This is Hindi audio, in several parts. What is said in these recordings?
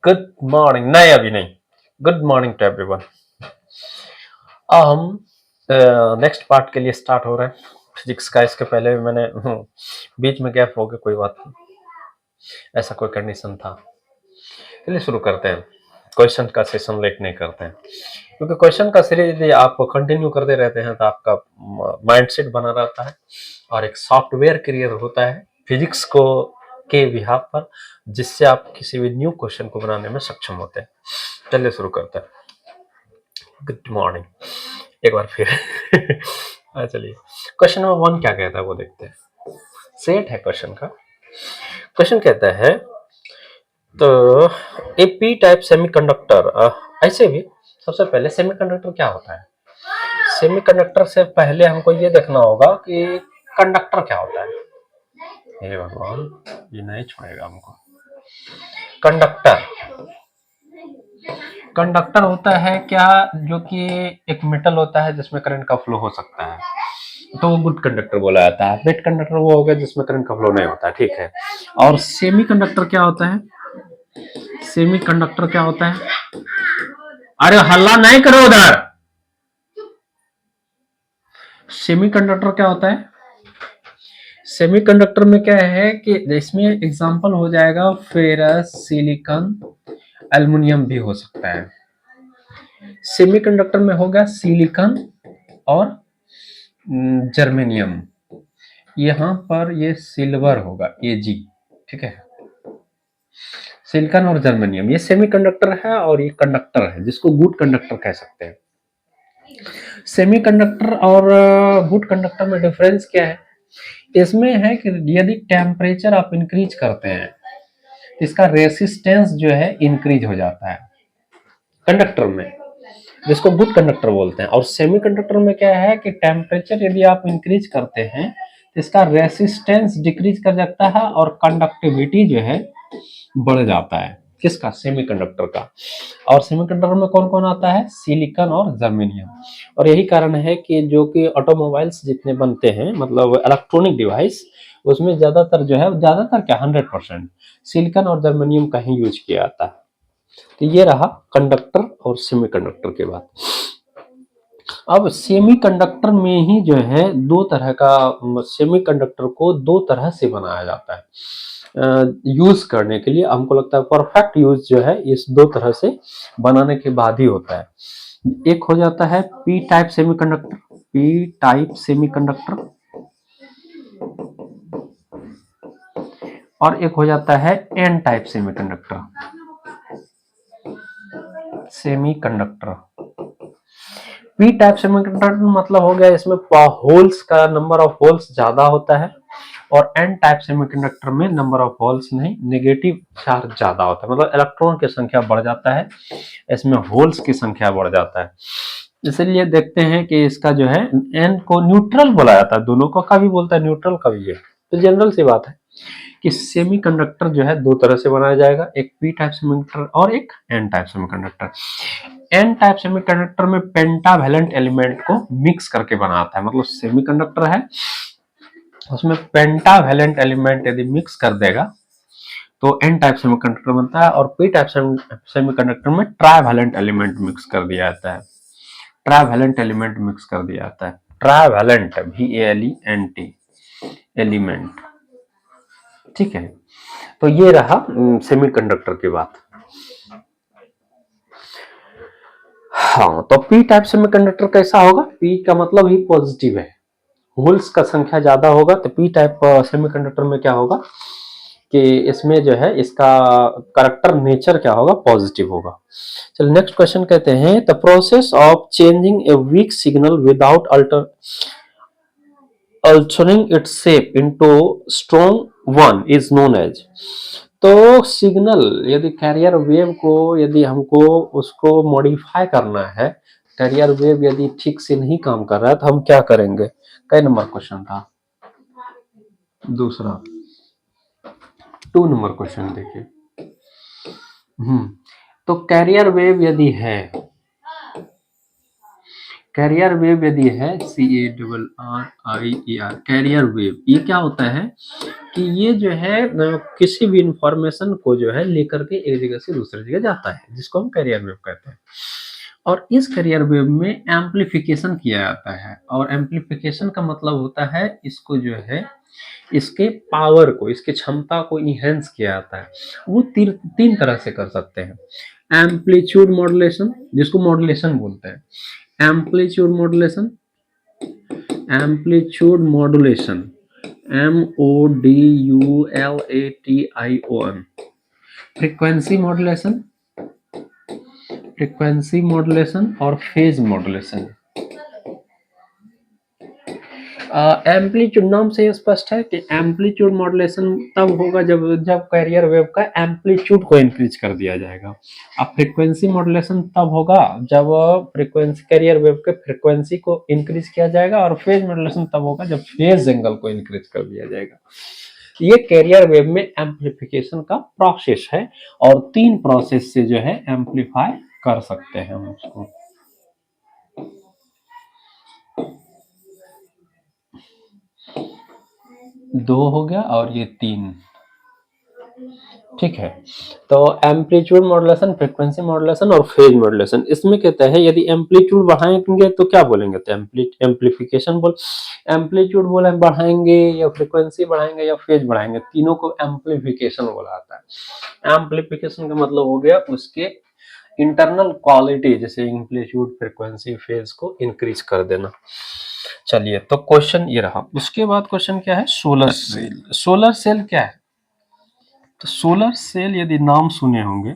गुड मॉर्निंग, नहीं अभी नहीं। Good morning to everyone. अब हम नेक्स्ट पार्ट के लिए स्टार्ट हो रहे हैं फिजिक्स का। इसके पहले भी मैंने बीच में गैप हो गया, कोई बात नहीं, ऐसा कोई कंडीशन था। चलिए शुरू करते हैं। क्वेश्चन का सेशन लेट नहीं करते हैं, क्योंकि क्वेश्चन का सीरीज यदि आप कंटिन्यू करते रहते हैं तो आपका माइंडसेट बना रहता है और एक सॉफ्टवेयर क्रिएट होता है फिजिक्स को के बिहाफ पर, जिससे आप किसी भी न्यू क्वेश्चन को बनाने में सक्षम होते हैं। चलिए शुरू करते हैं। गुड मॉर्निंग एक बार फिर। चलिए, क्वेश्चन नंबर 1 क्या कहता है वो देखते हैं। सेट है क्वेश्चन का। क्वेश्चन कहता है तो ए पी टाइप सेमीकंडक्टर, ऐसे भी सबसे पहले सेमीकंडक्टर क्या होता है। सेमीकंडक्टर से पहले हमको ये देखना होगा कि कंडक्टर क्या होता है। हे भगवान, ये नहीं छोड़ेगा हमको। कंडक्टर कंडक्टर होता है क्या, जो कि एक मेटल होता है जिसमें करंट का फ्लो हो सकता है, तो वो गुड कंडक्टर बोला जाता है। बेड कंडक्टर वो हो गया जिसमें करंट का फ्लो नहीं होता है, ठीक है। और सेमी कंडक्टर क्या होता है, सेमी कंडक्टर क्या होता है, अरे हल्ला नहीं करो उधर। सेमी कंडक्टर क्या होता है, सेमी कंडक्टर में क्या है कि इसमें एग्जांपल हो जाएगा फेरस, सिलिकॉन, एल्युमिनियम भी हो सकता है। सेमी कंडक्टर में होगा सिलिकॉन और जर्मेनियम। यहां पर ये सिल्वर होगा Ag, ठीक है। सिलिकॉन और जर्मेनियम ये सेमीकंडक्टर है और ये कंडक्टर है जिसको गुड कंडक्टर कह सकते हैं। सेमीकंडक्टर और गुड कंडक्टर में डिफरेंस क्या है, इसमें है कि यदि टेम्परेचर आप इंक्रीज करते हैं तो इसका रेसिस्टेंस जो है इंक्रीज हो जाता है कंडक्टर में, जिसको गुड कंडक्टर बोलते हैं। और सेमीकंडक्टर में क्या है कि टेम्परेचर यदि आप इंक्रीज करते हैं तो इसका रेसिस्टेंस डिक्रीज कर जाता है और कंडक्टिविटी जो है बढ़ जाता है। किसका, सेमीकंडक्टर का। और सेमीकंडक्टर में कौन कौन आता है, सिलिकॉन और जर्मेनियम। और यही कारण है कि जो कि ऑटोमोबाइल्स जितने बनते हैं, मतलब इलेक्ट्रॉनिक डिवाइस, उसमें ज्यादातर जो है, ज्यादातर क्या 100% सिलिकॉन और जर्मेनियम का ही यूज किया जाता है। तो ये रहा कंडक्टर और सेमीकंडक्टर के बाद। अब सेमीकंडक्टर में ही जो है दो तरह का, सेमीकंडक्टर को दो तरह से बनाया जाता है यूज करने के लिए। हमको लगता है परफेक्ट यूज जो है इस दो तरह से बनाने के बाद ही होता है। एक हो जाता है P type semiconductor, P type semiconductor, और एक हो जाता है N type semiconductor, semiconductor. P type semiconductor मतलब हो गया इसमें होल्स का नंबर ऑफ होल्स ज्यादा होता है, और एन टाइप सेमीकंडक्टर में नंबर ऑफ होल्स नहीं, नेगेटिव चार्ज ज्यादा होता है, मतलब इलेक्ट्रॉन की संख्या बढ़ जाता है, इसमें होल्स की संख्या बढ़ जाता है। इसलिए देखते हैं कि इसका जो है एन को न्यूट्रल बोला जाता है, दोनों को कभी बोलता है न्यूट्रल कभी है। तो जनरल सी बात है कि सेमीकंडक्टर जो है दो तरह से बनाया जाएगा, एक पी टाइप सेमीकंडक्टर और एक N type semiconductor. N type semiconductor में पेंटावैलेंट एलिमेंट को मिक्स करके बनाता है, मतलब सेमीकंडक्टर है उसमें पेंटावैलेंट एलिमेंट यदि मिक्स कर देगा तो एन टाइप सेमीकंडक्टर बनता है। और पी टाइप सेमीकंडक्टर में ट्राइवैलेंट एलिमेंट मिक्स कर दिया जाता है, ट्राइवैलेंट एलिमेंट मिक्स कर दिया जाता है, ट्राइवैलेंट VALENT एलिमेंट, ठीक है। तो ये रहा सेमीकंडक्टर की बात। हाँ, तो पी टाइप सेमीकंडक्टर कैसा होगा, पी का मतलब ही पॉजिटिव है, होल्स का संख्या ज्यादा होगा। तो पी टाइप सेमीकंडक्टर में क्या होगा कि इसमें जो है इसका करैक्टर नेचर क्या होगा, पॉजिटिव होगा। चलो नेक्स्ट क्वेश्चन कहते हैं the process of changing a weak signal without altering its shape into strong one is known as. तो सिग्नल यदि कैरियर वेव को यदि हमको उसको मॉडिफाई करना है, कैरियर वेव यदि ठीक से नहीं काम कर रहा है तो हम क्या करेंगे। कई नंबर क्वेश्चन था, दूसरा 2 नंबर क्वेश्चन देखिए। तो कैरियर वेव यदि है, कैरियर वेव यदि है CARRIER, कैरियर वेव ये क्या होता है कि ये जो है किसी भी इंफॉर्मेशन को जो है लेकर के एक जगह से दूसरी जगह जाता है, जिसको हम कैरियर वेव कहते हैं। और इस कैरियर वेव में एम्प्लीफिकेशन किया जाता है, और एम्प्लीफिकेशन का मतलब होता है इसको जो है इसके पावर को, इसकी क्षमता को इनहेंस किया जाता है। वो तीन तरह से कर सकते हैं। एम्पलीट्यूड मॉड्यूलेशन, जिसको मॉड्यूलेशन बोलते हैं, amplitude modulation, amplitude modulation, MODULATION, frequency modulation, frequency modulation और फेज मॉड्यूलेशन। एम्पलीट्यूड नाम से ये स्पष्ट है कि एम्पलीट्यूड मॉड्यूलेशन तब होगा जब जब कैरियर वेव का एम्पलीट्यूड को इंक्रीज कर दिया जाएगा। अब फ्रीक्वेंसी मॉड्यूलेशन तब होगा जब फ्रीक्वेंसी कैरियर वेव के फ्रीक्वेंसी को इंक्रीज किया जाएगा, और फेज मॉड्यूलेशन तब होगा जब फेज एंगल को इंक्रीज कर दिया जाएगा। ये कैरियर वेव में एम्पलीफिकेशन का प्रोसेस है, और तीन प्रोसेस से जो है एम्पलीफाई कर सकते हैं हम उसको। दो हो गया और ये तीन, ठीक है। तो एम्पलीट्यूड मॉड्यूलेशन, फ्रीक्वेंसी मॉड्यूलेशन और फेज मॉड्यूलेशन, इसमें कहता है यदि एम्पलीट्यूड बढ़ाएंगे तो क्या बोलेंगे, तो एम्पलीफिकेशन बोल, एम्पलीट्यूड बोले बढ़ाएंगे या फ्रीक्वेंसी बढ़ाएंगे या फेज बढ़ाएंगे, तीनों को एम्पलीफिकेशन बोला जाता है। एम्पलीफिकेशन का मतलब हो गया उसके इंटरनल क्वालिटी, जैसे एम्पलीट्यूड, फ्रीक्वेंसी, फेज को इंक्रीज कर देना। चलिए, तो क्वेश्चन ये रहा। उसके बाद क्वेश्चन क्या है, सोलर सेल। सोलर सेल क्या है, तो सोलर सेल यदि नाम सुने होंगे,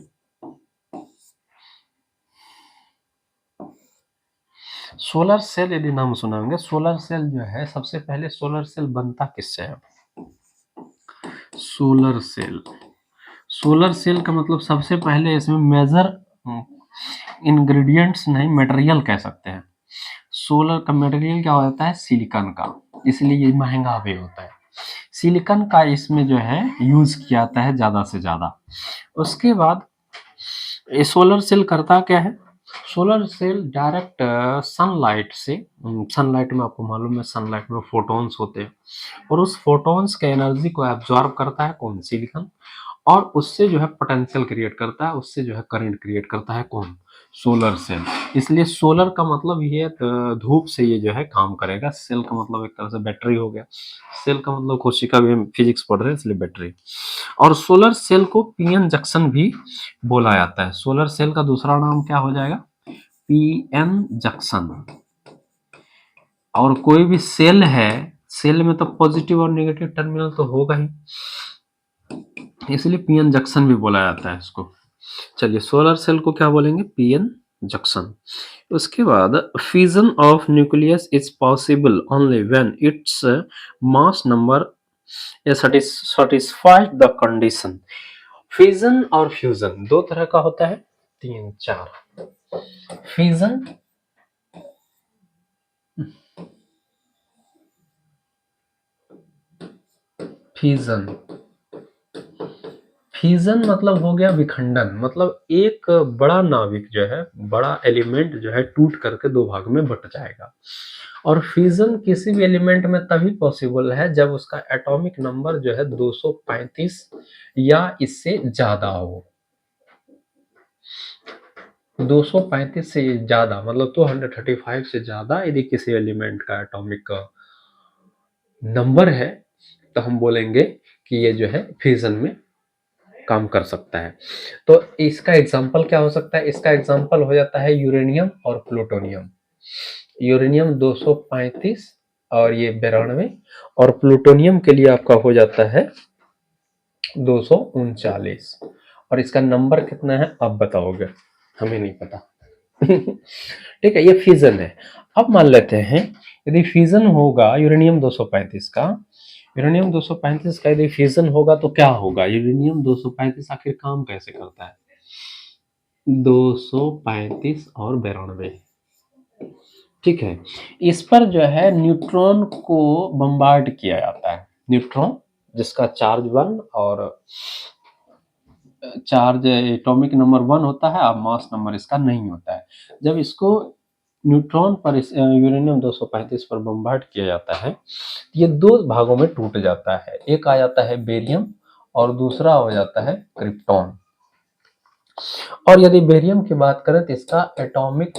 सोलर सेल यदि नाम सुने होंगे, सोलर सेल जो है सबसे पहले सोलर सेल बनता किससे है, सोलर सेल। सोलर सेल का मतलब सबसे पहले इसमें मेजर इंग्रेडिएंट्स नहीं, मटेरियल कह सकते हैं। सोलर का मटेरियल क्या होता है, सिलिकॉन का, इसलिए ये महंगा भी होता है। सिलिकॉन का इसमें जो है यूज किया जाता है ज्यादा से ज्यादा। उसके बाद ये सोलर सेल करता क्या है, सोलर सेल डायरेक्ट सनलाइट से, सनलाइट में आपको मालूम है सनलाइट में फोटॉन्स होते हैं, और उस फोटॉन्स के एनर्जी को एब्जॉर्ब करता है कौन, सिलिकॉन, और उससे जो है पोटेंशियल क्रिएट करता है, उससे जो है करंट क्रिएट करता है कौन, सोलर सेल। इसलिए सोलर का मतलब ये धूप से ये जो है काम करेगा। सेल का मतलब एक तरह से बैटरी हो गया। सेल का मतलब कोशिका भी हम फिजिक्स पढ़ रहे हैं इसलिए बैटरी। और सोलर सेल को पीएन जंक्शन भी बोला जाता है। सोलर सेल का दूसरा नाम क्या हो जाएगा, पीएन जंक्शन। और कोई भी सेल है, सेल में तो पॉजिटिव और नेगेटिव टर्मिनल तो होगा ही, इसलिए पीएन जंक्शन भी बोला जाता है इसको। चलिए, सोलर सेल को क्या बोलेंगे, पीएन जंक्शन। उसके बाद fusion of nucleus is possible only when its mass number satisfies the condition. Fusion और फ्यूजन दो तरह का होता है, तीन चार। फ्यूजन, फ्यूजन, फ्यूजन मतलब हो गया विखंडन, मतलब एक बड़ा नाभिक जो है, बड़ा एलिमेंट जो है टूट करके दो भाग में बट जाएगा। और फ्यूजन किसी भी एलिमेंट में तभी पॉसिबल है जब उसका एटॉमिक नंबर जो है 235 या इससे ज्यादा हो। 235 से ज्यादा मतलब 235 से ज्यादा यदि किसी एलिमेंट का एटॉमिक नंबर है, तो हम बोलेंगे कि ये जो है फ्यूजन में काम कर सकता है। तो इसका एग्जाम्पल क्या हो सकता है, इसका एग्जाम्पल हो जाता है यूरेनियम और प्लूटोनियम। यूरेनियम 235 और ये 92, और प्लूटोनियम के लिए आपका हो जाता है 239। और इसका नंबर कितना है आप बताओगे, हमें नहीं पता। ठीक है, ये फ्यूजन है। अब मान लेते हैं यदि फ्यूजन होगा यूरेनियम 235 का, यूरेनियम 235 का यदि फ्यूजन होगा तो क्या होगा, यूरेनियम 235 आखिर काम कैसे करता है, 235 और 92, ठीक है। इस पर जो है न्यूट्रॉन को बम्बार्ड किया जाता है। न्यूट्रॉन जिसका चार्ज 1 और चार्ज एटॉमिक नंबर 1 होता है और मास नंबर इसका नहीं होता है। जब इसको न्यूट्रॉन पर यूरेनियम 235 पर बम्बार्ड किया जाता है, ये दो भागों में टूट जाता है, एक आ जाता है बेरियम और दूसरा हो जाता है क्रिप्टॉन। और यदि बेरियम की बात करें तो इसका एटॉमिक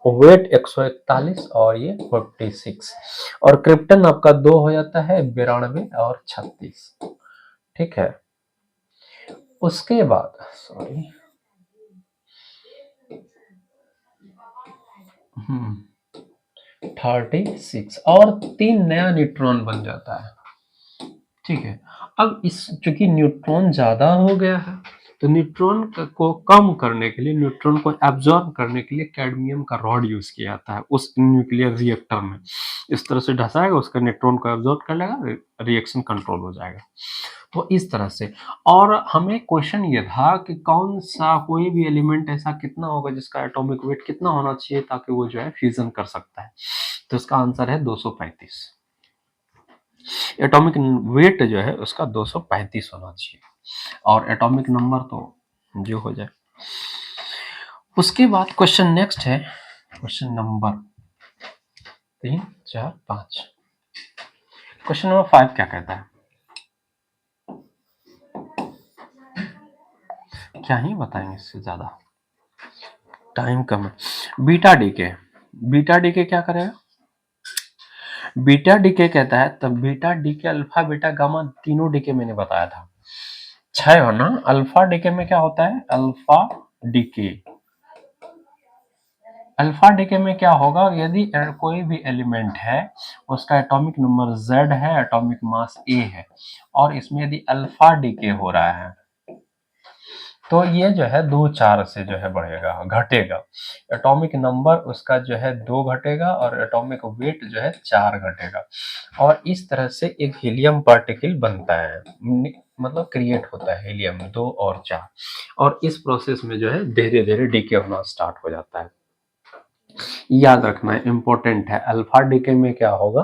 वेट 141 और ये 46, और क्रिप्टन आपका 2 हो जाता है 92 और 36। ठीक है, उसके बाद सॉरी 36 और 3 नया न्यूट्रॉन बन जाता है। ठीक है, अब इस चूंकि न्यूट्रॉन ज्यादा हो गया है तो न्यूट्रॉन को कम करने के लिए, न्यूट्रॉन को एब्जॉर्ब करने के लिए कैडमियम का रॉड यूज किया जाता है उस न्यूक्लियर रिएक्टर में। इस तरह से ढसाएगा, उसका न्यूट्रॉन को एब्जॉर्ब कर लेगा, रिएक्शन कंट्रोल हो जाएगा। तो इस तरह से, और हमें क्वेश्चन ये था कि कौन सा कोई भी एलिमेंट ऐसा कितना होगा जिसका एटॉमिक वेट कितना होना चाहिए ताकि वो जो है फ्यूजन कर सकता है। तो इसका आंसर है 235। एटॉमिक वेट जो है उसका 235 होना चाहिए, और एटॉमिक नंबर तो जो हो जाए। उसके बाद क्वेश्चन नेक्स्ट है, क्वेश्चन नंबर 3, 4, 5। क्वेश्चन नंबर 5 क्या कहता है, क्या ही बताएंगे, इससे ज्यादा टाइम कम है। बीटा डीके, बीटा डीके क्या करेगा, बीटा डीके कहता है, तब beta decay alpha beta gamma तीनों डीके मैंने बताया था 6 हो ना। अल्फा डीके में क्या होता है, अल्फा डीके, अल्फा डीके में क्या होगा, यदि कोई भी एलिमेंट है उसका एटॉमिक नंबर Z है, एटॉमिक मास A है, और इसमें यदि अल्फा डीके हो रहा है तो ये जो है 2 4 से जो है बढ़ेगा, घटेगा। एटॉमिक नंबर उसका जो है 2 घटेगा और एटॉमिक वेट जो है 4 घटेगा, और इस तरह से एक हीलियम पार्टिकल बनता है, मतलब क्रिएट होता है हीलियम 2 और 4, और इस प्रोसेस में जो है धीरे धीरे डीके होना स्टार्ट हो जाता है। याद रखना है, इंपॉर्टेंट है, अल्फा डीके में क्या होगा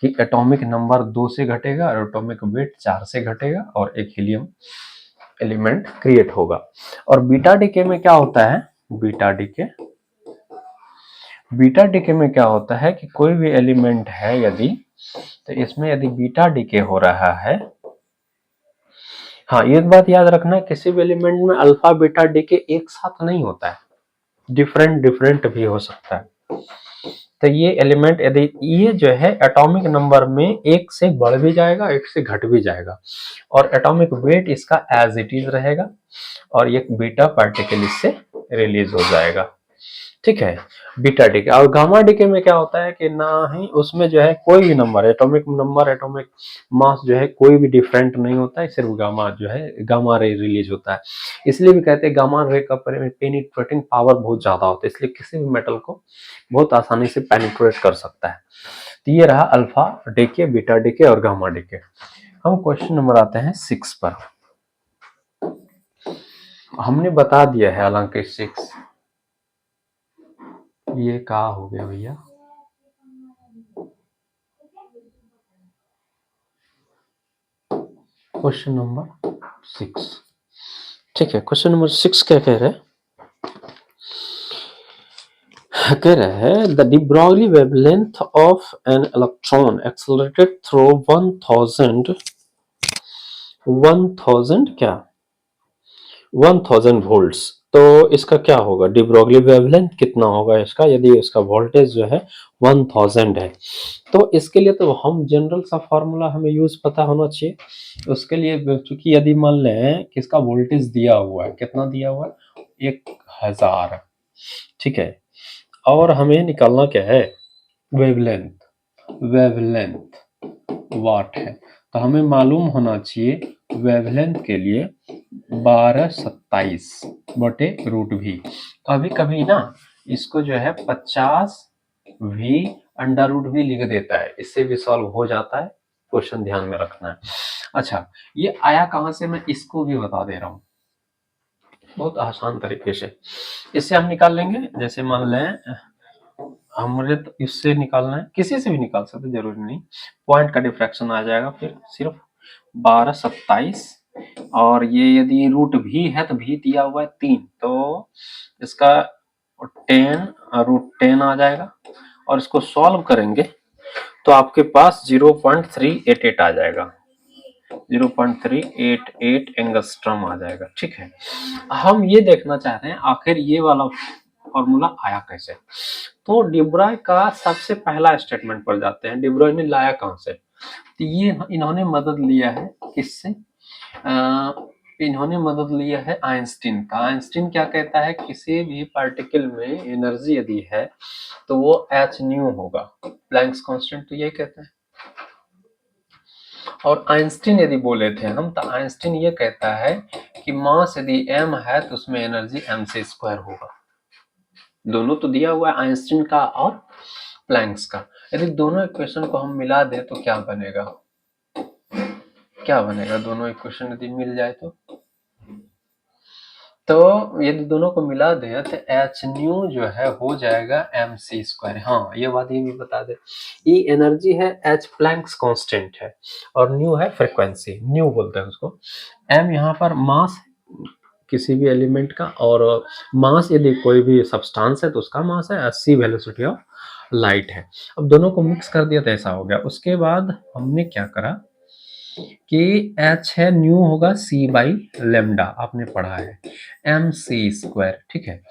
कि एटॉमिक नंबर 2 से घटेगा और एटॉमिक वेट 4 से घटेगा और एक हीलियम एलिमेंट क्रिएट होगा। और बीटा डीके में क्या होता है, बीटा डीके, बीटा डीके में क्या होता है कि कोई भी एलिमेंट है यदि, तो इसमें यदि बीटा डीके हो रहा है, हाँ एक बात याद रखना, किसी भी एलिमेंट में अल्फा बीटा डीके एक साथ नहीं होता है, डिफरेंट डिफरेंट भी हो सकता है। तो ये एलिमेंट यदि ये जो है एटॉमिक नंबर में एक से बढ़ भी जाएगा, एक से घट भी जाएगा, और एटॉमिक वेट इसका एज इट इज रहेगा, और एक बीटा पार्टिकल इससे रिलीज हो जाएगा। ठीक है, बीटा डीके। और गामा डीके में क्या होता है कि ना ही उसमें जो है कोई भी number, atomic number, atomic mass जो है कोई भी डिफरेंट नहीं होता है, सिर्फ गामा जो है गामा रे रिलीज होता है। इसलिए भी कहते हैं गामा रे का पेनिट्रेटिंग पावर बहुत ज्यादा होता है, इसलिए किसी भी मेटल को बहुत आसानी से पेनिट्रेट कर सकता है। तो ये रहा अल्फा डीके, बीटा डीके और गामा डीके। हम क्वेश्चन नंबर आते हैं 6 पर। हमने बता दिया है हालांकि 6, ये कहा हो गया भैया, क्वेश्चन नंबर 6। ठीक है, क्वेश्चन नंबर 6 क्या कह रहे हैं, कह रहे हैं the de Broglie wavelength of an electron accelerated through 1000 क्या 1000 वोल्ट्स। तो इसका क्या होगा, डी ब्रॉगली वेवलेंथ कितना होगा इसका, यदि इसका वोल्टेज जो है 1000 है। तो इसके लिए तो हम जनरल सा फॉर्मूला हमें यूज पता होना चाहिए। उसके लिए चूंकि यदि मान लें कि इसका वोल्टेज दिया हुआ है, कितना दिया हुआ है, 1000, ठीक है, और हमें निकालना क्या है, वेवलेंथ, वेवलेंथ वाट है, तो हमें मालूम होना चाहिए वेवलेंथ के लिए 1227 बटे रूट भी। कभी कभी ना इसको जो है 50 भी अंडर रूट भी लिख देता है, इससे भी सॉल्व हो जाता है, क्वेश्चन ध्यान में रखना है। अच्छा, ये आया कहां से, मैं इसको भी बता दे रहा हूं, बहुत आसान तरीके से इससे हम निकाल लेंगे। जैसे मान लें हमारे तो इससे निकालना है, किसी से भी निकाल सकते, जरूरी नहीं, पॉइंट का डिफ्रैक्शन आ जाएगा, फिर सिर्फ 1227, और ये यदि रूट भी है तो भी दिया हुआ है 3, तो इसका और 10 √10 आ जाएगा, और इसको सॉल्व करेंगे तो आपके पास 0.388 आ जाएगा, 0.388 एंगस्ट्रम आ जाएगा। ठीक है, हम ये देखना चाह रहे हैं आखिर ये वाला फॉर्मूला आया कैसे। तो डिब्रॉय का सबसे पहला स्टेटमेंट पर जाते हैं, डिब्रॉय ने लाया कहां से। तो ये इन्होंने मदद लिया है किससे, इन्होंने मदद लिया है आइंस्टीन का। आइंस्टीन क्या कहता है, किसी भी पार्टिकल में एनर्जी यदि है तो वो एच न्यू होगा, प्लैंक्स कांस्टेंट तो यही कहता है। और आइंस्टीन यदि बोले थे हम, तो आइंस्टीन ये कहता है कि मास यदि m है तो उसमें एनर्जी mc² होगा। दोनों तो दिया हुआ है आइंस्टीन का और प्लैंक्स का। यदि दोनों इक्वेशन को हम मिला दें तो क्या बनेगा, क्या बनेगा, दोनों इक्वेशन यदि मिल जाए तो यदि दोनों को मिला दें तो एच न्यू जो है हो जाएगा mc²। हाँ, ये बात ये भी बता दे, ये एनर्जी है, एच प्लैंक्स कांस्टेंट है और न्यू है फ्रीक्वेंसी, न्यू बोलते हैं उसको। m यहाँ पर मास किसी भी एलिमेंट का, और मास यदि कोई भी सब्सटेंस है तो उसका मास है, c वेलोसिटी ऑफ लाइट है। अब दोनों को मिक्स कर दिया तो ऐसा हो गया। उसके बाद हमने क्या करा कि h है, न्यू होगा c/λ, आपने पढ़ा है mc²। ठीक है,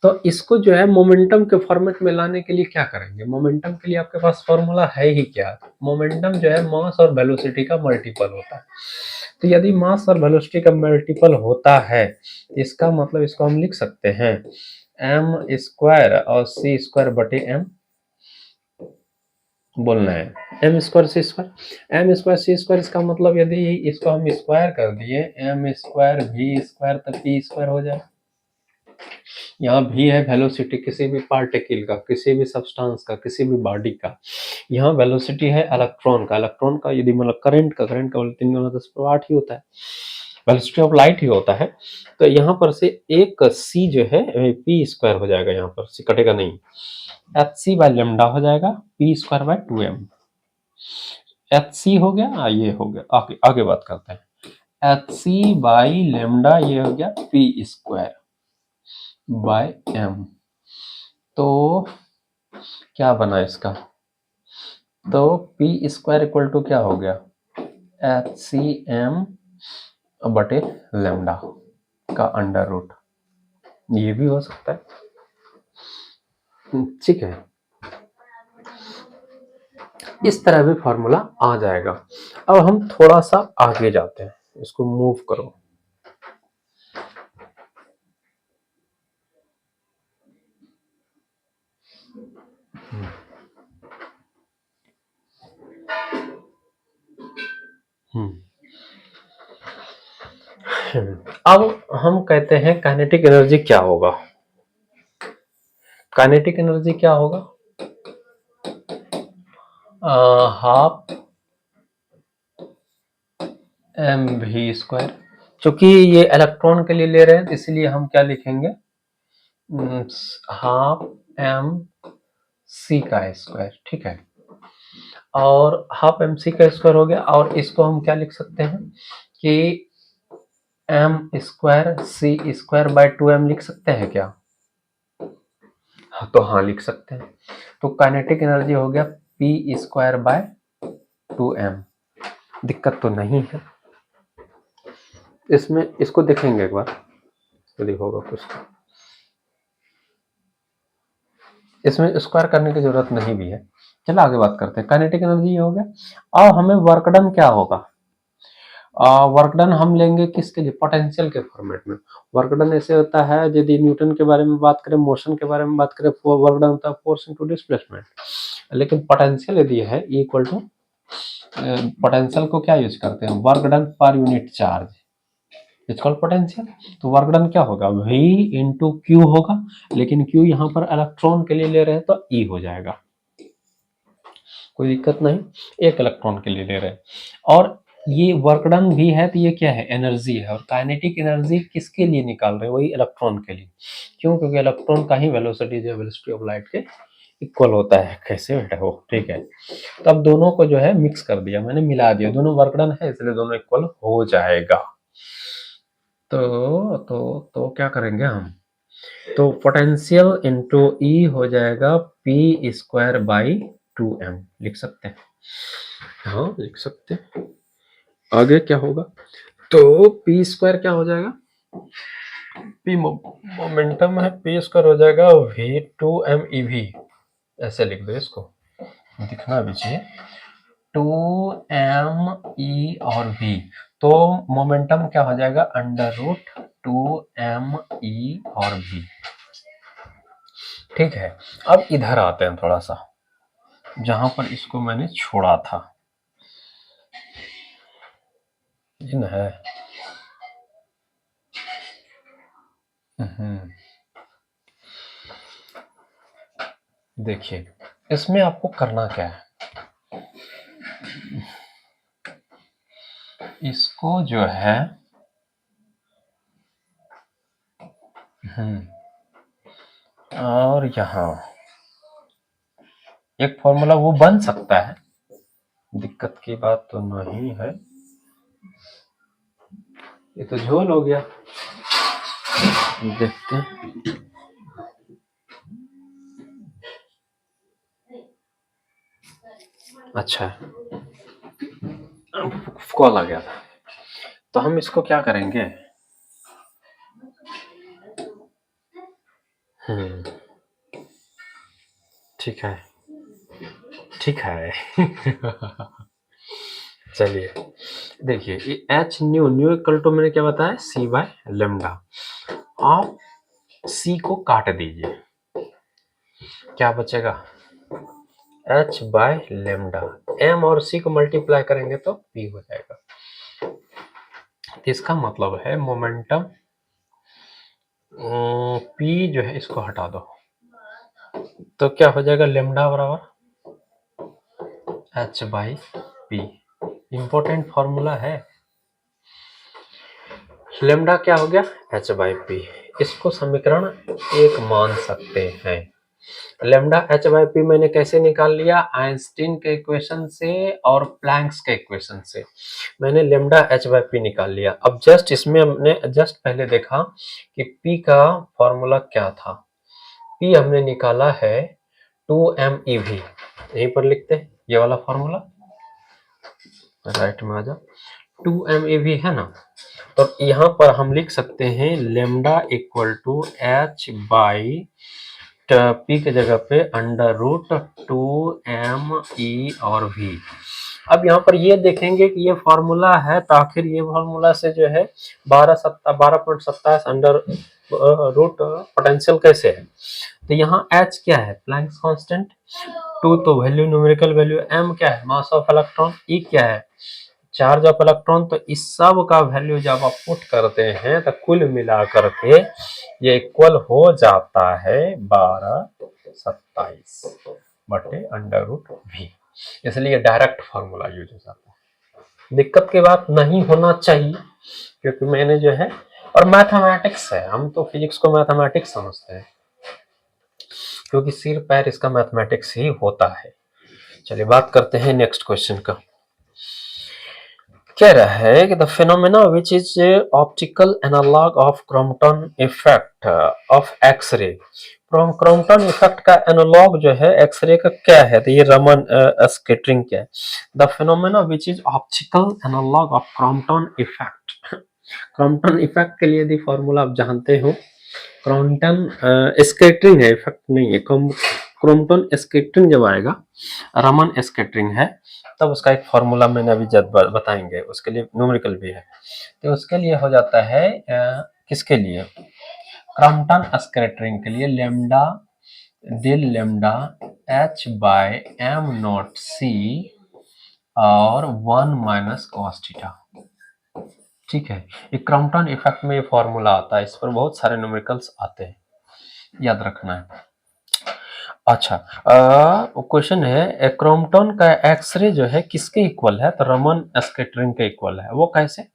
तो इसको जो है मोमेंटम के फॉर्मेट में लाने के लिए क्या करेंगे, मोमेंटम के लिए आपके पास फॉर्मूला है ही क्या, मोमेंटम जो है मास और वेलोसिटी का मल्टीपल होता है। तो यदि मास और वेलोसिटी का मल्टीपल होता है, इसका मतलब इसको हम लिख सकते हैं m² और c²/m, बोलना है m²c²। इसका मतलब यदि इसको हम स्क्वायर कर दिए m²v² तो p² हो जाए। यहाँ भी है वेलोसिटी किसी भी पार्टिकल का, किसी भी सब्सटेंस का, किसी भी बॉडी का। यहाँ वेलोसिटी है इलेक्ट्रॉन का, इलेक्ट्रॉन का यदि मतलब करंट का 3×10⁸ ही होता है, वेलोसिटी ऑफ लाइट ही होता है। तो यहाँ पर से एक c जो है p² हो जाएगा, यहाँ पर c कटेगा नहीं, hc/λ हो जाएगा p²/2m। hc हो गया, ये हो गया, आगे आगे बात करते हैं। hc/λ ये हो गया p²/m। तो क्या बना इसका, तो p² क्या हो गया, hcm/λ का अंडर रूट, ये भी हो सकता है। ठीक है, इस तरह भी फॉर्मूला आ जाएगा। अब हम थोड़ा सा आगे जाते हैं, इसको मूव करो। अब हम कहते हैं काइनेटिक एनर्जी क्या होगा, काइनेटिक एनर्जी क्या होगा, हाफ mv²। चूंकि ये इलेक्ट्रॉन के लिए ले रहे हैं इसलिए हम क्या लिखेंगे, हाफ mc²। ठीक है, और हाफ mc² हो गया, और इसको हम क्या लिख सकते हैं कि m²c²/2m लिख सकते हैं क्या, तो हाँ लिख सकते हैं। तो काइनेटिक एनर्जी हो गया p²/2m, दिक्कत तो नहीं है इसमें, इसको देखेंगे एक बार यदि होगा कुछ, इसमें स्क्वायर करने की जरूरत नहीं भी है। चलो आगे बात करते हैं, काइनेटिक एनर्जी ये हो गया। अब हमें वर्क डन क्या होगा, वर्क डन हम लेंगे किसके लिए, पोटेंशियल के फॉर्मेट में। वर्क डन ऐसे होता है, यदि न्यूटन के बारे में बात करें, मोशन के बारे में बात करें, वर्क डन होता है फोर्स इनटू डिस्प्लेसमेंट। लेकिन पोटेंशियल यदि है इक्वल टू, पोटेंशियल को क्या यूज करते हैं, work done per unit charge, it's called potential. तो वर्क डन क्या होगा, V इंटू क्यू होगा, लेकिन क्यू यहाँ पर इलेक्ट्रॉन के लिए ले रहे हैं तो E हो जाएगा, कोई दिक्कत नहीं, एक इलेक्ट्रॉन के लिए ले रहे हैं। और ये वर्क डन भी है तो ये क्या है, एनर्जी है, और काइनेटिक एनर्जी किसके लिए निकाल रहे हैं, वही इलेक्ट्रॉन के लिए। क्यों, क्योंकि इलेक्ट्रॉन का ही वेलोसिटी जो वेलोसिटी ऑफ लाइट के इक्वल होता है, कैसे बेटा हो। ठीक है, तो अब दोनों को जो है मिक्स कर दिया मैंने, मिला दिया, दोनों वर्क डन है इसलिए दोनों इक्वल हो जाएगा। तो क्या करेंगे हम, तो पोटेंशियल इंटू ई हो जाएगा पी स्क्वायर बाई 2m, लिख सकते हैं। हाँ लिख सकते हैं। आगे क्या होगा, तो पी स्क्वायर क्या हो जाएगा, पी मोमेंटम है, पी स्क्वायर हो जाएगा v2m ev, ऐसे लिख दो इसको, दिखना भी चाहिए 2m e और v, तो मोमेंटम क्या हो जाएगा अंडर रूट 2m e और v। ठीक है, अब इधर आते हैं थोड़ा सा, जहां पर इसको मैंने छोड़ा था, इन है देखिए इसमें आपको करना क्या है, इसको जो है और यहाँ एक फॉर्मूला वो बन सकता है, दिक्कत की बात तो नहीं है। ये तो झोल हो गया, देखते हैं। अच्छा कॉल आ गया था, तो हम इसको क्या करेंगे, ठीक है ठीक है चलिए देखिए ये h nu nu equal to मैंने क्या बताया सी बाय लेमडा, आप सी को काट दीजिए, क्या बचेगा एच बाय लेमडा, एम और सी को मल्टीप्लाई करेंगे तो पी हो जाएगा। तो इसका मतलब है मोमेंटम पी जो है इसको हटा दो, तो क्या हो जाएगा लेमडा बराबर H by P, important formula है। लेमडा क्या हो गया एच बाई पी, इसको समीकरण एक मान सकते हैं। लेमडा एच बाई पी मैंने कैसे निकाल लिया, आइंस्टीन के इक्वेशन से और प्लैंक्स के इक्वेशन से मैंने लेमडा एच बाई पी निकाल लिया। अब जस्ट इसमें हमने जस्ट पहले देखा कि पी का फॉर्मूला क्या था, पी हमने निकाला है 2mev, यहीं पर लिखते हैं ये वाला फॉर्मूला, राइट में आ जाओ 2mev है ना, तो यहाँ पर हम लिख सकते हैं lambda equal to h by p के जगह पे अंडर रूट 2m e और v। अब यहाँ पर ये देखेंगे कि ये फॉर्मूला है, तो आखिर ये फॉर्मूला से जो है 12.27 अंडर रूट पोटेंशियल कैसे है, तो यहाँ h क्या है प्लैंक्स कांस्टेंट, 2 तो वैल्यू न्यूमेरिकल वैल्यू, m क्या है मास ऑफ इलेक्ट्रॉन, e क्या है चार्ज ऑफ इलेक्ट्रॉन, तो इस सब का वैल्यू जब आप पुट करते हैं तो कुल मिला करके ये इक्वल हो जाता है 1227 बटे अंडर रूट v, इसलिए डायरेक्ट फॉर्मूला यूज हो जाता है। दिक्कत की बात नहीं होना चाहिए, क्योंकि मैंने जो है और मैथमेटिक्स है, हम तो फिजिक्स को मैथमेटिक्स समझते हैं, क्योंकि सिर पैर इसका मैथमेटिक्स ही होता है। चलिए बात करते हैं नेक्स्ट क्वेश्चन का। कह रहा है कि the phenomena which is optical analog of Compton effect of X-ray, Compton effect का एनालॉग जो है एक्सरे का क्या है, तो ये रमन स्कैटरिंग क्या है, the phenomena which is optical analog of Compton effect. Compton effect के लिए यदि फॉर्मूला आप जानते हो, क्रॉम्पटन स्कैटरिंग है इफेक्ट नहीं है, क्रॉम्पटन स्कैटरिंग जब आएगा, रमन स्कैटरिंग है, तब उसका एक फॉर्मूला मैंने अभी जब बताएंगे, उसके लिए न्यूमेरिकल भी है, तो उसके लिए हो जाता है किसके लिए क्रॉम्पटन स्कैटरिंग के लिए lambda del lambda H by M nought C और 1 माइनस कॉस थीटा। ठीक है, ये क्रॉम्पटन इफेक्ट में ये फॉर्मूला आता है, इस पर बहुत सारे न्यूमेरिकल्स आते हैं, याद रखना है। अच्छा क्वेश्चन है क्रॉम्पटन का एक्सरे जो है किसके इक्वल है, तो रमन स्कैटरिंग के इक्वल है। वो कैसे,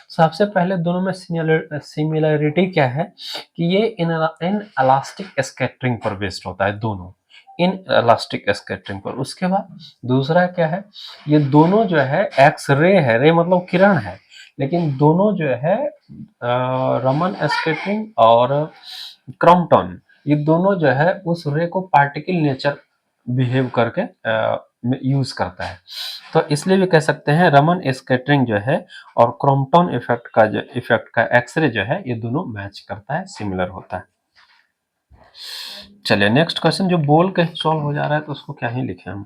सबसे पहले दोनों में सिमिलरिटी क्या है कि ये इन इलास्टिक स्कैटरिंग पर बेस्ड होता है, दोनों इन इलास्टिक स्कैटरिंग पर। उसके बाद दूसरा क्या है, ये दोनों जो है एक्स रे है, रे मतलब किरण है, लेकिन दोनों जो है रमन स्कैटरिंग और क्रॉम्पटन, ये दोनों जो है उस रे को पार्टिकल नेचर बिहेव करके यूज करता है। तो इसलिए भी कह सकते हैं रमन स्कैटरिंग जो है और क्रॉम्पटन इफेक्ट का एक्सरे जो है ये दोनों मैच करता है, सिमिलर होता है। चलिए नेक्स्ट क्वेश्चन, जो बोल के सॉल्व हो जा रहा है तो उसको क्या ही लिखे हम,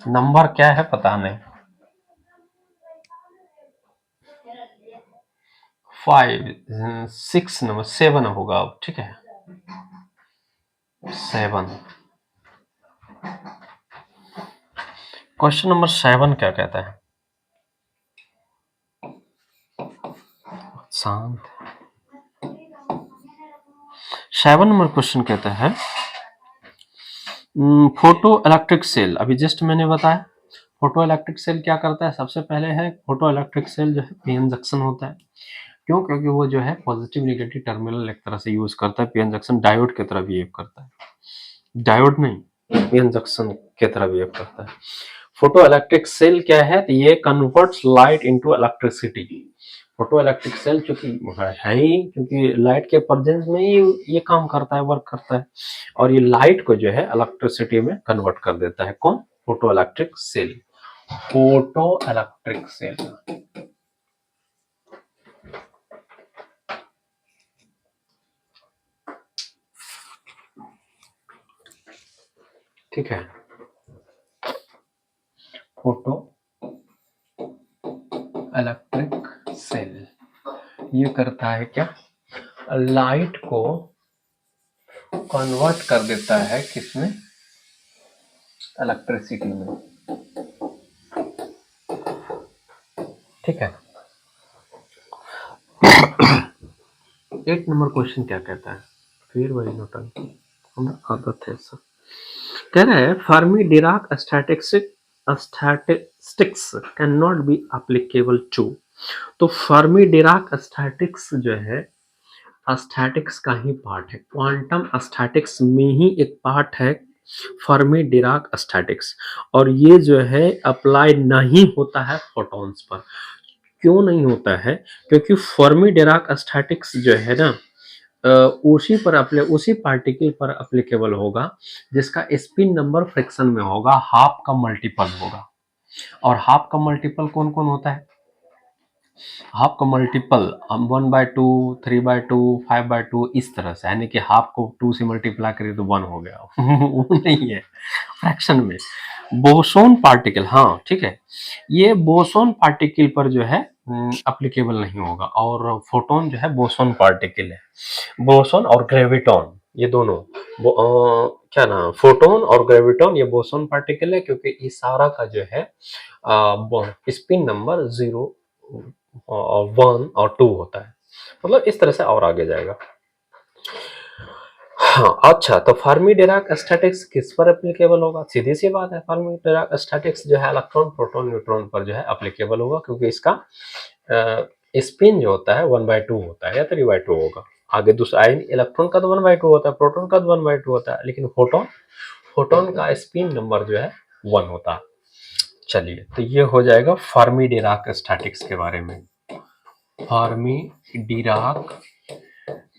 नंबर क्या है पता नहीं, 5 6 नंबर 7 होगा अब, ठीक है 7। क्वेश्चन नंबर 7 क्या कहता है, शांत। 7 नंबर क्वेश्चन कहता है फोटो इलेक्ट्रिक सेल, अभी जस्ट मैंने बताया फोटो इलेक्ट्रिक सेल क्या करता है। सबसे पहले है फोटो इलेक्ट्रिक सेल जो है पीएन जंक्शन होता है, क्यों, क्योंकि वो जो है पॉजिटिव नेगेटिव टर्मिनल एक तरह से यूज करता है। पीएन जंक्शन डायोड की तरह बिहेव करता है, डायोड नहीं पीएन जंक्शन की तरह बिहेव करता है। फोटो इलेक्ट्रिक सेल क्या है, तो ये converts light into electricity. Photo electric cell चूंकि है ही, क्योंकि लाइट के प्रेजेंस में ही ये काम करता है, वर्क करता है, और ये लाइट को जो है इलेक्ट्रिसिटी में कन्वर्ट कर देता है। कौन, photo electric cell, photo electric cell. ठीक है, फोटो इलेक्ट्रिक सेल ये करता है क्या, लाइट को कन्वर्ट कर देता है किसमें, इलेक्ट्रिसिटी में। ठीक है 8 नंबर क्वेश्चन क्या कहता है, फिर वही नोटंकी, हमारा आदत है सब। कह रहा है Fermi Dirac statistics can not be applicable to. तो फर्मी डिराक स्टैटिक्स जो है स्टैटिक्स का ही पार्ट है, क्वांटम स्टैटिक्स में ही एक पार्ट है फर्मी डिराक स्टैटिक्स, और ये जो है अप्लाई नहीं होता है फोटॉन्स पर। क्यों नहीं होता है, क्योंकि फर्मी डिराक स्टैटिक्स जो है ना उसी पार्टिकल पर अप्लीकेबल होगा जिसका स्पिन नंबर फ्रिक्शन में होगा, हाफ का मल्टीपल होगा। और हाफ का मल्टीपल कौन कौन होता है, हाफ का मल्टीपल 1/2 3/2 5/2 इस तरह से, यानी कि हाफ को 2 से मल्टीप्लाई करिए तो 1 हो गया वो नहीं है फ्रैक्शन में। बोसोन पार्टिकल, हाँ ठीक है, ये बोसोन पार्टिकल पर जो है अप्लीकेबल नहीं होगा, और फोटोन जो है बोसोन पार्टिकल है। बोसोन और ग्रेविटॉन ये दोनों क्या नाम, फोटोन और ग्रेविटॉन ये बोसोन पार्टिकल है, क्योंकि इस सारा का जो है स्पिन नंबर 0 और 1 और 2 होता है, मतलब इस तरह से और आगे जाएगा। हाँ अच्छा, तो फर्मी डिराक स्टैटिक्स किस पर एप्लीकेबल होगा, सीधी सी बात है, फर्मी डिराक स्टैटिक्स जो है इलेक्ट्रॉन प्रोटॉन न्यूट्रॉन पर जो है एप्लीकेबल होगा, क्योंकि इसका स्पिन जो होता है 1/2 होता है या 3/2 होगा। आगे दूसरा इलेक्ट्रॉन का तो 1/2 होता है, प्रोटॉन का तो 1/2 होता है, लेकिन फोटोन का स्पिन नंबर जो है 1 होता है। चलिए, तो ये हो जाएगा फर्मी डिराक स्टैटिक्स के बारे में। फर्मी डिराक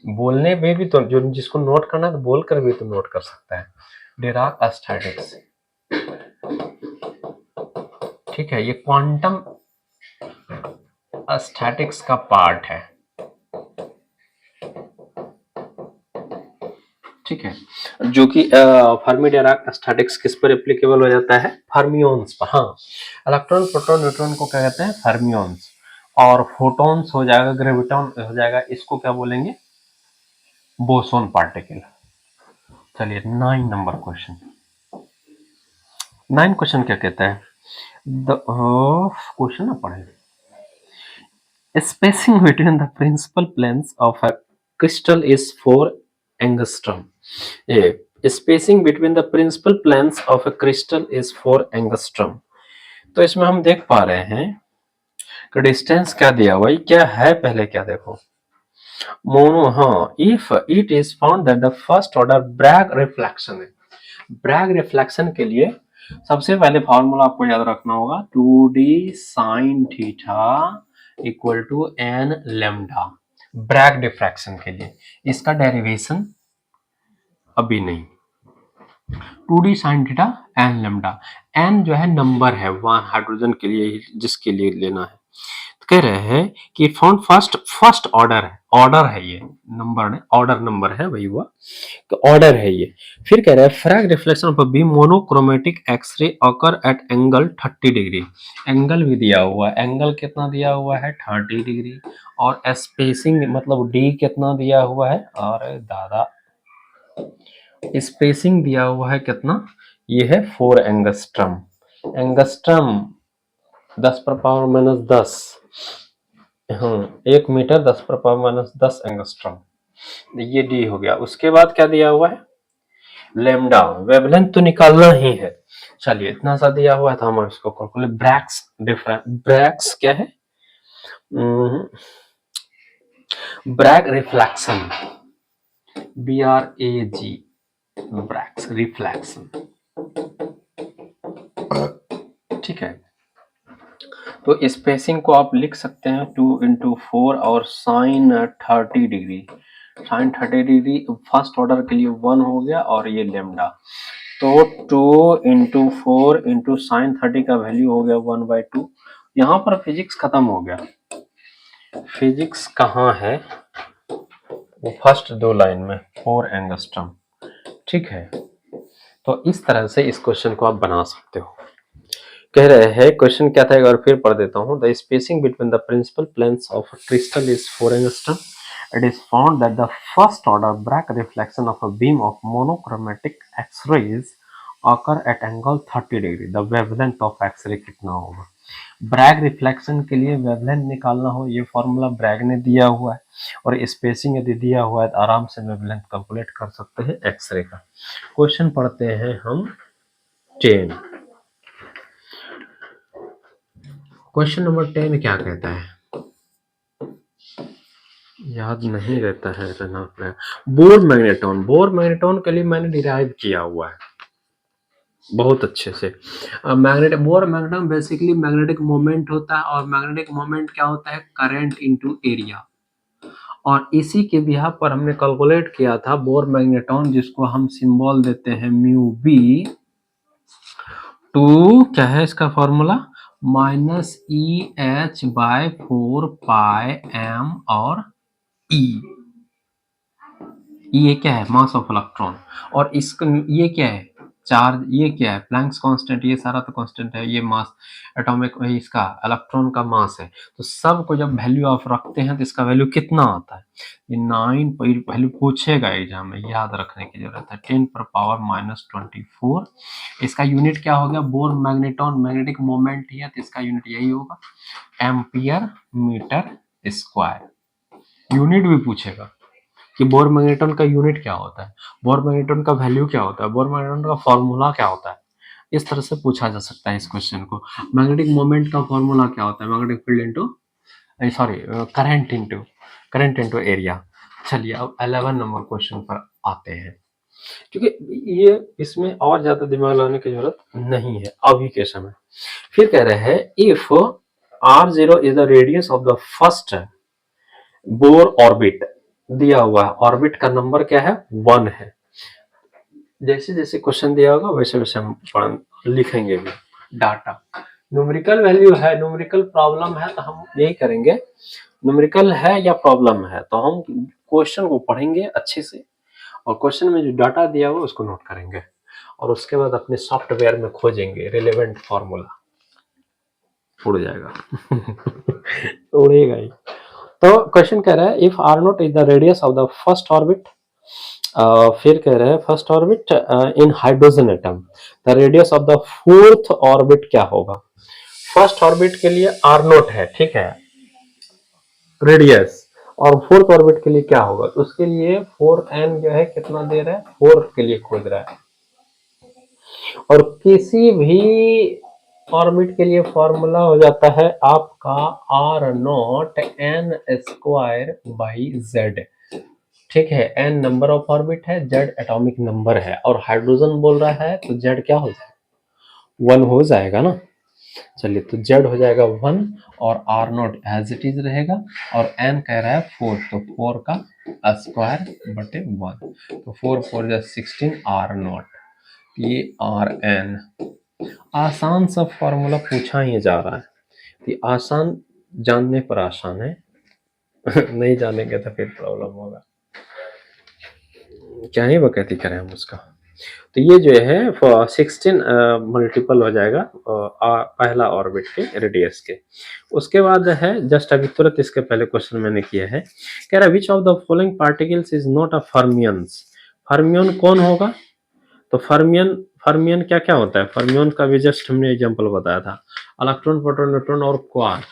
बोलने में भी तो, जो जिसको नोट करना है तो बोल कर भी तो नोट कर सकता है, डिराक स्टैटिक्स। ठीक है, ये क्वांटम स्टैटिक्स का पार्ट है। ठीक है, जो कि फर्मी डिराक स्टैटिक्स किस पर एप्लीकेबल हो जाता है, फर्मियोन्स पर। हाँ, इलेक्ट्रॉन प्रोटॉन न्यूट्रॉन को क्या कहते हैं, फर्मियोन्स, और फोटॉन्स हो जाएगा, ग्रेविटॉन हो जाएगा, इसको क्या बोलेंगे, बोसोन पार्टिकल। चलिए 9 नंबर क्वेश्चन, 9 क्वेश्चन क्या कहता है, द क्वेश्चन ना पढ़े, spacing between the principal planes of a crystal is 4 angstrom. Spacing between the principal planes of a crystal is 4 angstrom. तो इसमें हम देख पा रहे हैं कि डिस्टेंस क्या दिया हुआ है, क्या है पहले क्या देखो, मोनो, हाँ, if it is found that the first order Bragg reflection है। ब्रैग रिफ्लेक्शन के लिए सबसे पहले फॉर्मूला आपको याद रखना होगा, 2d sin theta equal to n lambda. Bragg diffraction के लिए। इसका डेरिवेशन अभी नहीं। 2d sin theta n lambda, n जो है नंबर है वहां हाइड्रोजन के लिए जिसके लिए लेना है। तो कह रहे हैं कि फाउंड फर्स्ट ऑर्डर है ये नंबर है, ऑर्डर नंबर है वही हुआ, तो ऑर्डर है ये। फिर कह रहा है Bragg reflection of beam monochromatic X ray occur at angle 30 degree. Angle भी दिया हुआ है, एंगल कितना दिया हुआ है 30 डिग्री, और स्पेसिंग मतलब डी कितना दिया हुआ है, और दादा स्पेसिंग दिया हुआ है कितना, ये है 4 एंगस्ट्रम। एंगस्ट्रम 10 पर पावर माइनस 10, हाँ 1 मीटर 10 पर पावर माइनस 10 एंगस्ट्रम, ये डी हो गया। उसके बाद क्या दिया हुआ है, लेमडा, वेवलेंथ तो निकालना ही है। चलिए इतना सा दिया हुआ है तो हम इसको कैलकुलेट, ब्रैक्स क्या है, Bragg reflection, BRAG, Bragg's reflection, ठीक है। तो स्पेसिंग को आप लिख सकते हैं 2 × 4 और sine 30 degree, sine 30 degree first order के लिए 1 हो गया, और ये लेमडा, तो 2 × 4 × साइन 30 का वैल्यू हो गया 1/2। यहाँ पर फिजिक्स खत्म हो गया। फिजिक्स कहाँ है, वो फर्स्ट 2 लाइन में 4 एंगस्ट्रम, ठीक है। तो इस तरह से इस क्वेश्चन को आप बना सकते हो। कह रहे हैं क्वेश्चन क्या था, एक बार फिर पढ़ देता हूँ। The spacing between the principal planes of crystal is 4 angstrom. It is found that the first order Bragg reflection of a beam of monochromatic X-rays occur at angle 30 degree. The wavelength of X-ray कितना होगा, ब्रैग रिफ्लेक्शन के लिए वेवलेंथ निकालना हो, ये फॉर्मूला ब्रैग ने दिया हुआ है, और स्पेसिंग यदि दिया हुआ है तो आराम से वेवलेंथ कैलकुलेट कर सकते हैं एक्सरे का। क्वेश्चन पढ़ते हैं हम 10। क्वेश्चन नंबर 10 क्या कहता है, याद नहीं रहता है, रहना पड़ेगा। बोर मैग्नेटोन के लिए मैंने डिराइव किया हुआ है बहुत अच्छे से। Magnetic Bohr magneton basically magnetic moment होता है, और मैग्नेटिक मोमेंट क्या होता है, करंट इनटू एरिया, और इसी के बिहाफ पर हमने कैलकुलेट किया था बोर मैग्नेटोन, जिसको हम सिंबल देते हैं म्यू बी, टू क्या है इसका फॉर्मूला, -EH/4πm, और E, ये क्या है, मास ऑफ इलेक्ट्रॉन, और इसका ये क्या है, चार्ज, ये क्या है, प्लैंक्स कांस्टेंट, ये सारा तो कांस्टेंट है, ये मास एटॉमिक इसका इलेक्ट्रॉन का मास है। तो सब को जब वैल्यू ऑफ रखते हैं तो इसका वैल्यू कितना आता है, ये 9 वैल्यू पूछेगा एग्जाम में, याद रखने की जरूरत है, 10 पर पावर -24। इसका यूनिट क्या हो गया, बोर मैग्नेटोन मैग्नेटिक मोमेंट ही है तो इसका यूनिट यही होगा, एम्पियर मीटर स्क्वायर। यूनिट भी पूछेगा कि बोर मैग्नेटोन का यूनिट क्या होता है, बोर मैग्नेटोन का वैल्यू क्या होता है, बोर मैग्नेटोन का फॉर्मूला क्या होता है, इस तरह से पूछा जा सकता है इस क्वेश्चन को। मैग्नेटिक मोमेंट का फॉर्मूला क्या होता है, magnetic field into current into area. चलिए अब 11 नंबर क्वेश्चन पर आते हैं, क्योंकि ये इसमें और ज्यादा दिमाग लगाने की जरूरत नहीं है अभी के समय। फिर कह रहे हैं if r0 is the radius of the first Bohr orbit, दिया हुआ है ऑर्बिट का नंबर क्या है 1 है। जैसे जैसे क्वेश्चन दिया होगा वैसे वैसे हम लिखेंगे भी डाटा। न्यूमेरिकल वैल्यू है, न्यूमेरिकल प्रॉब्लम है तो हम यही करेंगे, न्यूमेरिकल है या प्रॉब्लम है तो हम क्वेश्चन को पढ़ेंगे अच्छे से, और क्वेश्चन में जो डाटा दिया हुआ उसको नोट करेंगे, और उसके बाद अपने सॉफ्टवेयर में खोजेंगे रिलेवेंट फॉर्मूला। उड़ जाएगा उड़ेगा ही। तो क्वेश्चन कह रहा है if r nought is the radius of the first orbit, फिर कह रहे हैं first orbit in hydrogen atom, the radius of the fourth orbit क्या होगा। फर्स्ट ऑर्बिट के लिए आर नोट है, ठीक है, रेडियस, और फोर्थ ऑर्बिट के लिए क्या होगा, तो उसके लिए 4n जो है कितना दे रहा है, 4 के लिए खोज रहा है। और किसी भी ऑर्बिट के लिए फॉर्मूला हो जाता है आपका r0 n² / z, ठीक है, n नंबर ऑफ ऑर्बिट है, z एटॉमिक नंबर है, और हाइड्रोजन बोल रहा है तो z क्या हो जाएगा 1 हो जाएगा ना। चलिए तो z हो जाएगा 1 और r nought as it is रहेगा और n कह रहा है 4, तो 4 का स्क्वायर बटे 1, तो 4 4 जा 16 r नॉट, ये आर एन। आसान सा फॉर्मूला पूछा ही जा रहा है, तो आसान जानने पर आसान है नहीं जानेंगे तो फिर प्रॉब्लम होगा, क्या ही बकैती करें हम उसका। तो ये जो है 16 मल्टीपल हो जाएगा पहला ऑर्बिट के रेडियस के। उसके बाद है जस्ट अभी तुरंत इसके पहले क्वेश्चन मैंने किया है, कह रहा है which of the following particles is not a fermions. Fermion कौन होगा, तो फर्मियन, फर्मियन क्या क्या होता है, फर्मियन का भी जस्ट हमने एग्जांपल बताया था, इलेक्ट्रॉन प्रोटॉन न्यूट्रॉन और क्वार्क,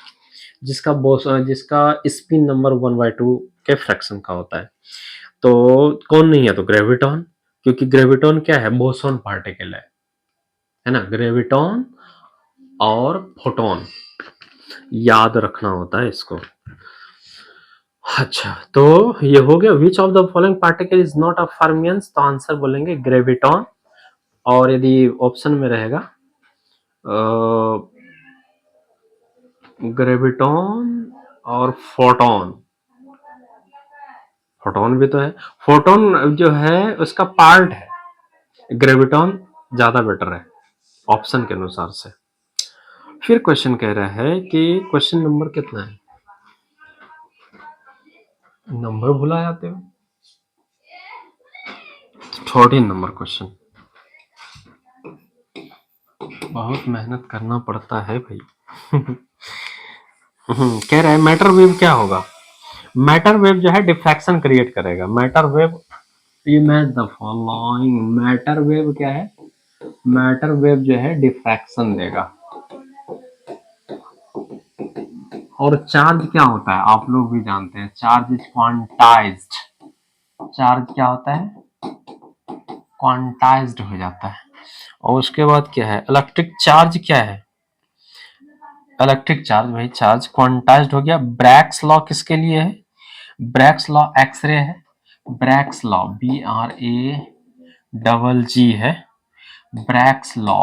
जिसका स्पिन नंबर 1/2 के फ्रैक्शन का होता है। तो कौन नहीं है, तो ग्रेविटॉन, क्योंकि ग्रेविटॉन क्या है, बोसॉन पार्टिकल है ना, ग्रेविटॉन और फोटोन याद रखना होता है इसको। अच्छा तो ये हो गया which of the following particle is not a fermions, तो आंसर बोलेंगे ग्रेविटॉन, और यदि ऑप्शन में रहेगा ग्रेविटॉन और फोटोन, फोटोन भी तो है, फोटोन जो है उसका पार्ट है, ग्रेविटॉन ज्यादा बेटर है ऑप्शन के अनुसार से। फिर क्वेश्चन कह रहा है कि क्वेश्चन नंबर कितना है, नंबर भुला जाते हो, 14 नंबर क्वेश्चन, बहुत मेहनत करना पड़ता है भाई कह रहा है मैटर वेव क्या होगा, मैटर वेव जो है डिफ्रैक्शन क्रिएट करेगा, matter wave, image the following, matter wave क्या है, मैटर वेव जो है डिफ्रैक्शन देगा। और चार्ज क्या होता है आप लोग भी जानते हैं, चार्ज इज क्वांटाइज्ड, चार्ज क्या होता है, क्वांटाइज्ड हो जाता है। और उसके बाद क्या है, इलेक्ट्रिक चार्ज क्या है, इलेक्ट्रिक चार्ज भाई चार्ज क्वांटाइज्ड हो गया। ब्रैक्स लॉ किसके लिए है, ब्रैक्स लॉ एक्सरे है, ब्रैक्स लॉ BRAGG है, ब्रैक्स लॉ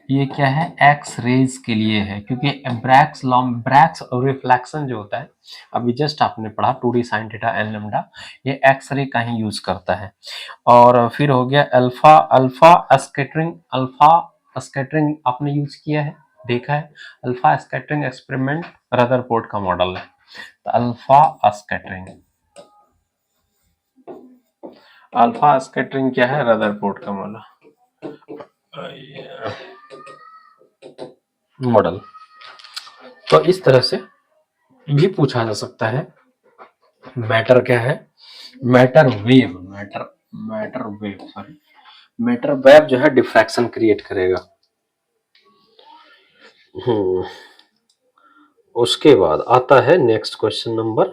ये क्या है, एक्स रेज के लिए है, क्योंकि ब्रैक्स लॉ, ब्रैक्स रिफ्लेक्शन जो होता है अभी जस्ट आपने पढ़ा 2D sine theta n lambda, ये एक्स रे का ही यूज करता है। और फिर हो गया alpha, alpha scattering, alpha scattering आपने यूज किया है, देखा है, अल्फा स्कैटरिंग एक्सपेरिमेंट रदरफोर्ड का मॉडल है, तो अल्फा स्कैटरिंग, अल्फा स्कैटरिंग क्या है, रदरफोर्ड का मॉडल। तो इस तरह से भी पूछा जा सकता है। मैटर क्या है, matter wave, matter wave sorry, matter wave जो है डिफ्रैक्शन क्रिएट करेगा। उसके बाद आता है नेक्स्ट क्वेश्चन नंबर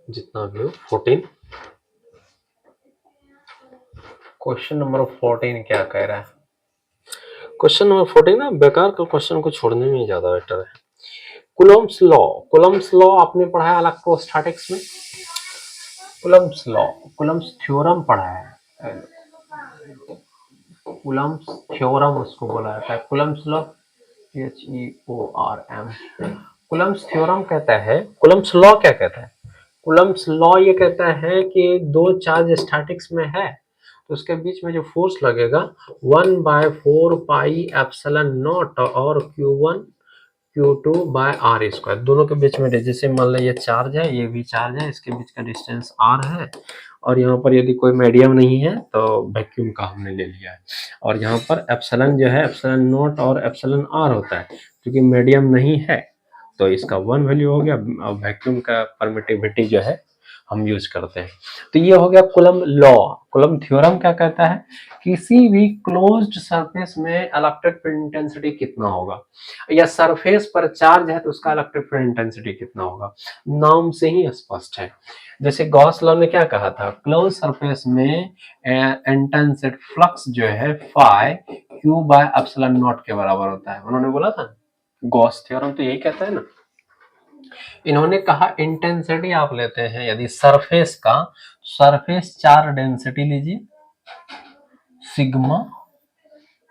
जितना भी हो 14, क्वेश्चन नंबर 14 क्या कह रहा है, क्वेश्चन नंबर 14 ना बेकार का क्वेश्चन को छोड़ने में ज्यादा बेटर है। कूलम्ब्स लॉ, कूलम्ब्स लॉ आपने पढ़ा है इलेक्ट्रोस्टैटिक्स में, कूलम्ब्स लॉ, कूलम्ब्स थ्योरम पढ़ा है, कूलम्ब्स थ्योरम उसको बोला जाता है, Coulomb's law HEORM, Coulomb's theorem कहता है, कूलम्ब्स लॉ क्या कहता है, कूलम्ब्स लॉ ये कहता है कि दो चार्ज स्टैटिक्स में है तो उसके बीच में जो फोर्स लगेगा 1/4 पाई एप्सिलॉन नॉट और Q1 Q2 bye are square, दोनों के बीच में, जैसे मान लो ये चार्ज है ये भी चार्ज है, इसके बीच का डिस्टेंस r है, और यहाँ पर यदि कोई मीडियम नहीं है तो वैक्यूम का हमने ले लिया है, और यहाँ पर एप्सिलॉन जो है एप्सिलॉन नॉट और एप्सिलॉन r होता है, क्योंकि मीडियम नहीं है तो इसका 1 वैल्यू हो गया, वैक्यूम का परमिटिविटी जो है हम यूज करते हैं। तो ये हो गया कूलम्ब लॉ। कूलम्ब थ्योरम क्या कहता है, किसी भी क्लोज्ड सरफेस में इलेक्ट्रिक फील्ड इंटेंसिटी कितना होगा, या सरफेस पर चार्ज है तो उसका इलेक्ट्रिक फील्ड इंटेंसिटी कितना होगा, नाम से ही स्पष्ट है। जैसे गॉस लॉ ने क्या कहा था, क्लोज सरफेस में इंटेंसिटी फ्लक्स जो है phi q by epsilon nought के बराबर होता है, उन्होंने बोला था, गॉस थ्योरम तो यही कहता है ना। इन्होंने कहा इंटेंसिटी आप लेते हैं यदि सरफेस का, सरफेस चार्ज डेंसिटी लीजिए सिग्मा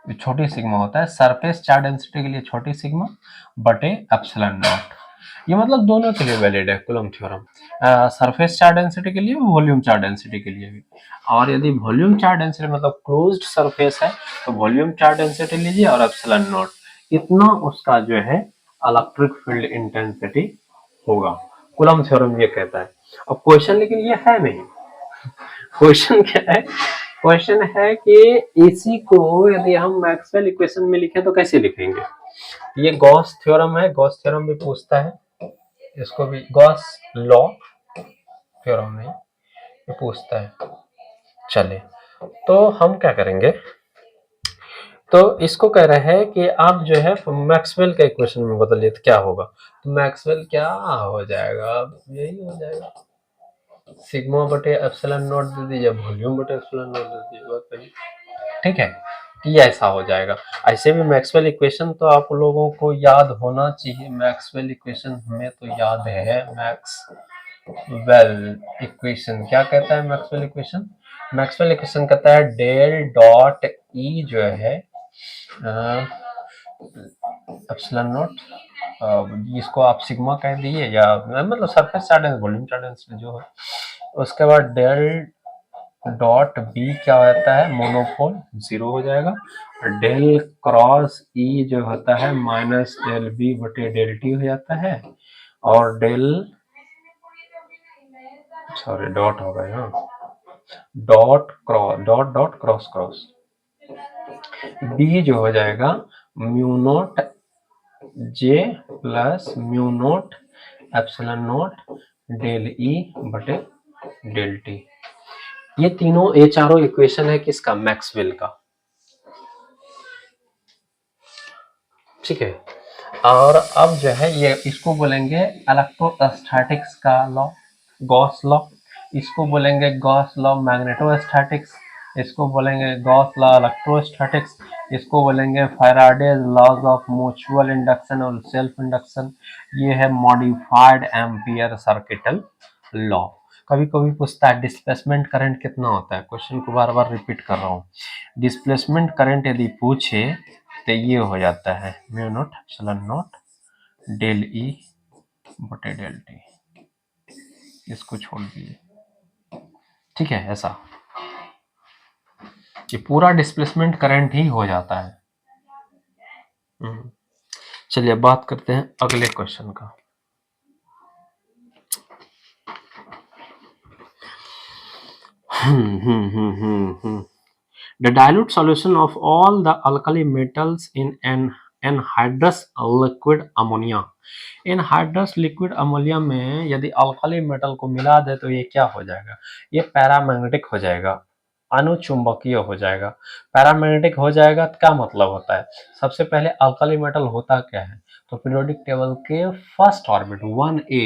छोटी सिग्मा होता है, सरफेस चार्ज डेंसिटी के लिए छोटी सिग्मा बटे एप्सिलॉन नॉट। ये मतलब दोनों के लिए वैलिड है coulomb theorem, surface charge density के लिए, वॉल्यूम चार्ज डेंसिटी के लिए भी। और यदि वॉल्यूम चार्ज डेंसिटी मतलब क्लोज्ड सरफेस है तो वॉल्यूम चार्ज डेंसिटी लीजिए और एप्सिलॉन नॉट, इतना उसका जो है इलेक्ट्रिक फील्ड इंटेंसिटी होगा, कूलम्ब थ्योरम ये कहता है। अब क्वेश्चन लेकिन ये है नहीं, क्वेश्चन क्या है, क्वेश्चन है कि इसी को यदि हम मैक्सवेल इक्वेशन में लिखें तो कैसे लिखेंगे। ये गॉस थ्योरम है, गॉस थ्योरम भी पूछता है, इसको भी गॉस लॉ थ्योरम में ये पूछता है। चले तो हम क्या करेंगे, तो इसको कह रहे हैं कि आप जो है मैक्सवेल का इक्वेशन में बदलिए तो क्या होगा, तो मैक्सवेल क्या हो जाएगा, यही हो जाएगा, सिग्मा बटे एप्सिलॉन नॉट दे दीजिए, वॉल्यूम बटे एप्सिलॉन नॉट दे दीजिए, बात करिए। ठीक है, कि ऐसा हो जाएगा। ऐसे भी मैक्सवेल इक्वेशन तो आप लोगों को याद होना चाहिए, मैक्सवेल इक्वेशन हमें तो याद है, मैक्सवेल इक्वेशन क्या कहता है, मैक्सवेल इक्वेशन, मैक्सवेल इक्वेशन कहता है डेल डॉट ई जो है एप्सिलॉन नॉट, इसको आप सिग्मा कह दिए या मतलब सरफेस चार्ज वॉल्यूम चार्ज जो है, उसके बाद डेल डॉट बी क्या होता है, मोनोपोल जीरो हो जाएगा, डेल क्रॉस ई जो होता है माइनस डेल बी बटे डेल टी हो जाता है, और डेल सॉरी डॉट हो गया यहाँ, dot cross dot dot cross cross B जो हो जाएगा mu nought J plus mu nought epsilon nought del E बटे डेल टी। ये तीनों, ये चारों इक्वेशन है किसका, मैक्सवेल का। ठीक है, और अब जो है ये इसको बोलेंगे इलेक्ट्रोस्टैटिक्स का लॉ, गॉस लॉ, इसको बोलेंगे गॉस लॉ मैग्नेटोस्टैटिक्स, इसको बोलेंगे गॉस लॉ इलेक्ट्रोस्टैटिक्स, इसको बोलेंगे Faraday's laws of mutual induction और सेल्फ इंडक्शन, ये है मॉडिफाइड एम्पियर सर्किटल लॉ। कभी कभी पूछता है डिस्प्लेसमेंट करंट कितना होता है, क्वेश्चन को बार बार रिपीट कर रहा हूँ, डिस्प्लेसमेंट करंट यदि पूछे तो ये हो जाता है mu nought epsilon nought del E बटे डेल टी, इसको छोड़ दीजिए। ठीक है, ऐसा ये पूरा डिस्प्लेसमेंट करंट ही हो जाता है। चलिए बात करते हैं अगले क्वेश्चन का। The dilute solution of all the alkali metals in an anhydrous liquid ammonia, anhydrous liquid ammonia में यदि अल्कली मेटल को मिला दे तो ये क्या हो जाएगा, ये पैरामैग्नेटिक हो जाएगा, अनुचुंबकीय हो जाएगा। पैरामैग्नेटिक हो जाएगा तो क्या मतलब होता है, सबसे पहले अल्कली मेटल होता क्या है, तो पीरियोडिक टेबल के फर्स्ट ऑर्बिट 1a,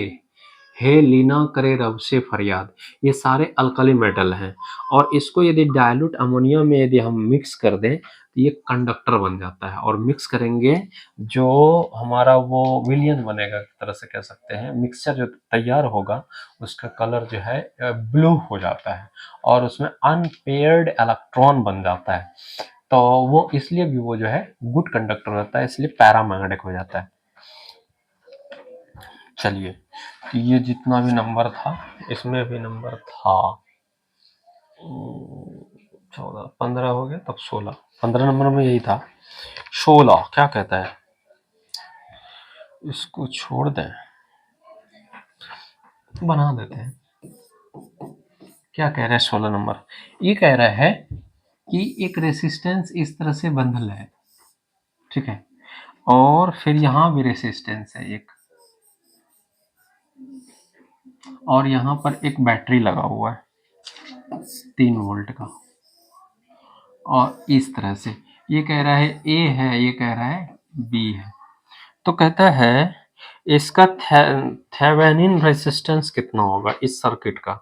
हे लीना करे रब से फरियाद, ये सारे अल्कली मेटल हैं, और इसको यदि डायलूट अमोनिया में यदि हम मिक्स कर दें तो ये कंडक्टर बन जाता है, और मिक्स करेंगे जो हमारा वो विलियन बनेगा, एक तरह से कह सकते हैं, मिक्सचर जो तैयार होगा उसका कलर जो है ब्लू हो जाता है, और उसमें अनपेयर्ड इलेक्ट्रॉन बन जाता है, तो वो इसलिए भी वो जो है गुड कंडक्टर रहता है, इसलिए पैरामैग्नेटिक हो जाता है। चलिए, तो ये जितना भी नंबर था इसमें भी नंबर था 14, 15 हो गया, तब 16, 15 नंबर में यही था। 16 क्या कहता है, इसको छोड़ दें, बना देते हैं। क्या कह रहा है 16 नंबर, ये कह रहा है कि एक रेसिस्टेंस इस तरह से बंधल है, ठीक है, और फिर यहाँ भी रेसिस्टेंस है एक, और यहाँ पर एक बैटरी लगा हुआ है 3 वोल्ट का, और इस तरह से ये कह रहा है ए है, ये कह रहा है बी है, तो कहता है इसका थेवेनिन रेजिस्टेंस कितना होगा इस सर्किट का।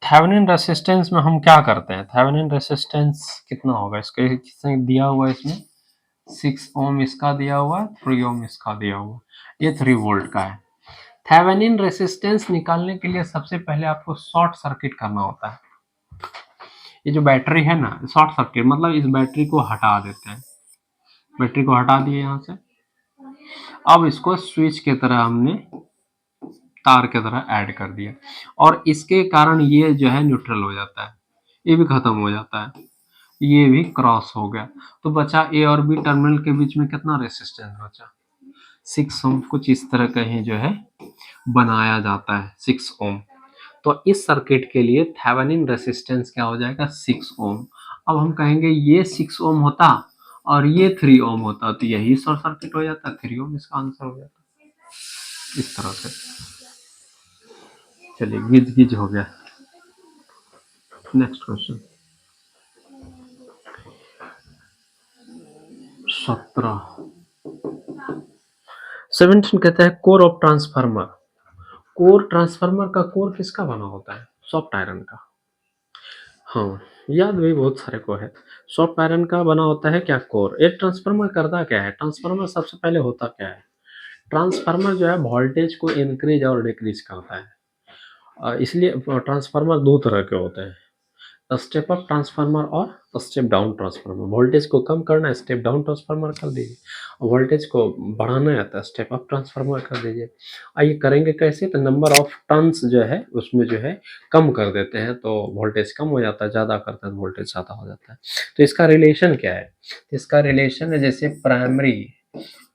थेवेनिन रेजिस्टेंस में हम क्या करते हैं, थेवेनिन रेजिस्टेंस कितना होगा, इसके किसने दिया हुआ है, इसमें 6 ओम इसका दिया हुआ, 3 ओम इसका दिया हुआ, ये 3 वोल्ट का है। थेवेनिन रेजिस्टेंस निकालने के लिए सबसे पहले आपको शॉर्ट सर्किट करना होता है, ये जो बैटरी है ना, शॉर्ट सर्किट मतलब इस बैटरी को हटा देते हैं, बैटरी को हटा दिए यहाँ से। अब इसको स्विच की तरह हमने तार की तरह ऐड कर दिया और इसके कारण ये जो है न्यूट्रल हो जाता है, ये भी खत्म हो जाता है, ये भी क्रॉस हो गया। तो बचा ए और बी टर्मिनल के बीच में कितना रेसिस्टेंस बचा, 6 ओम। कुछ इस तरह का ही जो है बनाया जाता है 6 ओम। तो इस सर्किट के लिए थेवेनिन रेसिस्टेंस क्या हो जाएगा, 6 ओम। अब हम कहेंगे ये 6 ओम होता और ये 3 ओम होता तो यही शॉर्ट सर्किट हो जाता, 3 ओम इसका आंसर हो जाता, इस तरह से। चलिए गिज गिज हो गया। नेक्स्ट क्वेश्चन 17 कहता है core of transformer. Core transformer का कोर किसका बना होता है, सॉफ्ट आयरन का। हाँ, याद भी बहुत सारे को है। सॉफ्ट आयरन का बना होता है क्या, कोर। एक ट्रांसफार्मर करता क्या है, ट्रांसफार्मर सबसे पहले होता क्या है, ट्रांसफार्मर जो है वोल्टेज को इंक्रीज और डिक्रीज करता है। इसलिए ट्रांसफार्मर दो तरह के होते हैं, स्टेप अप ट्रांसफार्मर और स्टेप डाउन ट्रांसफार्मर। वोल्टेज को कम करना है, स्टेप डाउन ट्रांसफार्मर कर दीजिए, और वोल्टेज को बढ़ाना है तो स्टेप अप ट्रांसफार्मर कर दीजिए। आइए करेंगे कैसे, तो नंबर ऑफ टर्न्स जो है उसमें जो है कम कर देते हैं तो वोल्टेज कम हो जाता है, ज़्यादा करते हैं तो वोल्टेज ज़्यादा हो जाता है। तो इसका रिलेशन क्या है, इसका रिलेशन है जैसे प्राइमरी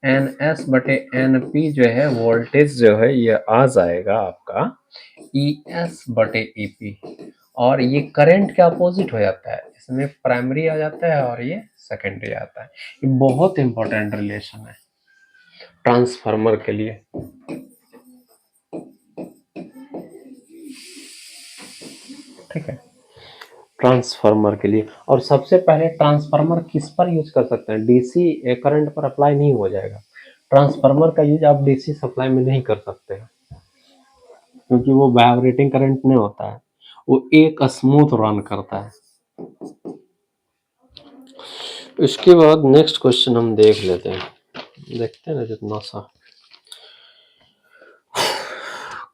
एन एस बटे एन पी जो है वोल्टेज जो है ये आ जाएगा आपका ई एस बटे ई पी, और ये करंट के अपोजिट हो जाता है, इसमें प्राइमरी आ जाता है और ये सेकेंडरी आता है। ये बहुत इंपॉर्टेंट रिलेशन है ट्रांसफार्मर के लिए। ठीक है, ट्रांसफार्मर के लिए। और सबसे पहले ट्रांसफार्मर किस पर यूज कर सकते हैं, डीसी करंट पर अप्लाई नहीं हो जाएगा। ट्रांसफार्मर का यूज आप डीसी सप्लाई में नहीं कर सकते हैं, क्योंकि वो वाइब्रेटिंग करंट नहीं होता है, वो एक स्मूथ रन करता है। इसके बाद नेक्स्ट क्वेश्चन हम देख लेते हैं, देखते हैं ना जितना सा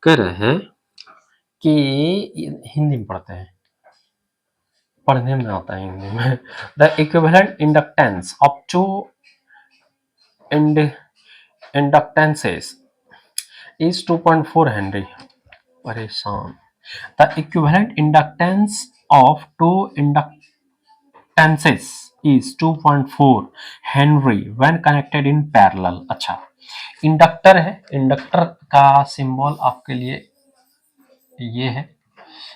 कह रहे हैं कि हिंदी में पढ़ते हैं, पढ़ने में आता है हिंदी में। The equivalent inductance of two inductances is 2.4 henry. परेशान। The equivalent inductance of two inductances is 2.4 henry when connected in parallel. अच्छा, इंडक्टर है, इंडक्टर का सिंबल आपके लिए ये है,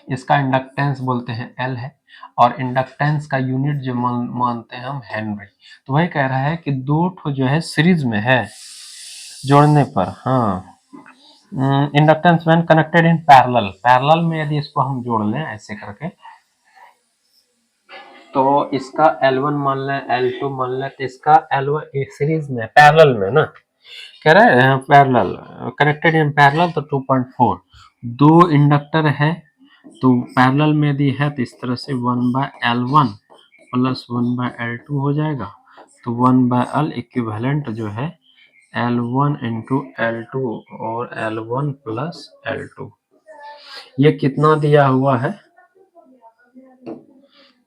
इसका इंडक्टेंस बोलते हैं एल है, और इंडक्टेंस का यूनिट जो मानते हैं हम हेनरी। तो वही कह रहा है कि दो ठो जो है सीरीज में है जोड़ने पर, हाँ inductance when connected in parallel, parallel में यदि इसको हम जोड़ लें ऐसे करके, तो इसका L1 मान लें, L2 मान लें, तो इसका L1 सीरीज में पैरेलल में ना, कह रहे हैं पैरेलल कनेक्टेड इन पैरेलल, तो 2.4 दो इंडक्टर है तो पैरेलल में यदि है तो इस तरह से 1/L1 प्लस 1/L2 हो जाएगा। तो 1/L इक्विवेलेंट जो है L1 इंटू L2 और L1 प्लस L2। ये कितना दिया हुआ है,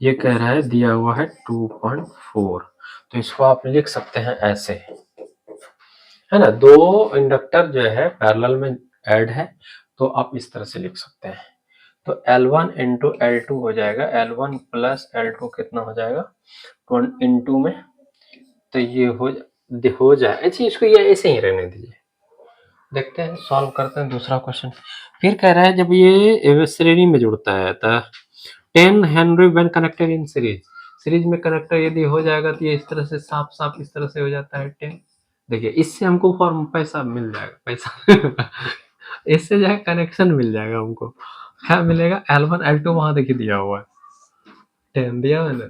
ये कह रहा है दिया हुआ है 2.4। तो इसको आप लिख सकते हैं ऐसे, है ना, दो इंडक्टर जो है पैरेलल में ऐड है तो आप इस तरह से लिख सकते हैं। तो L1 इंटू L2 हो जाएगा, L1 प्लस L2 कितना हो जाएगा इंटू में, तो ये हो जाए। अच्छा, इसको ये ऐसे ही रहने दीजिए, देखते हैं सॉल्व करते हैं दूसरा क्वेश्चन। फिर कह रहा है जब ये श्रेणी में जुड़ता है तो 10 Henry when connected in series, series में कनेक्टर यदि हो जाएगा तो ये इस तरह से साफ साफ इस तरह से हो जाता है 10। देखिए इससे हमको फॉर्म पैसा मिल जाएगा, पैसा इससे जो है कनेक्शन मिल जाएगा हमको, क्या मिलेगा, L1 L2 वहां देखिए दिया हुआ है, 10 दिया है ना,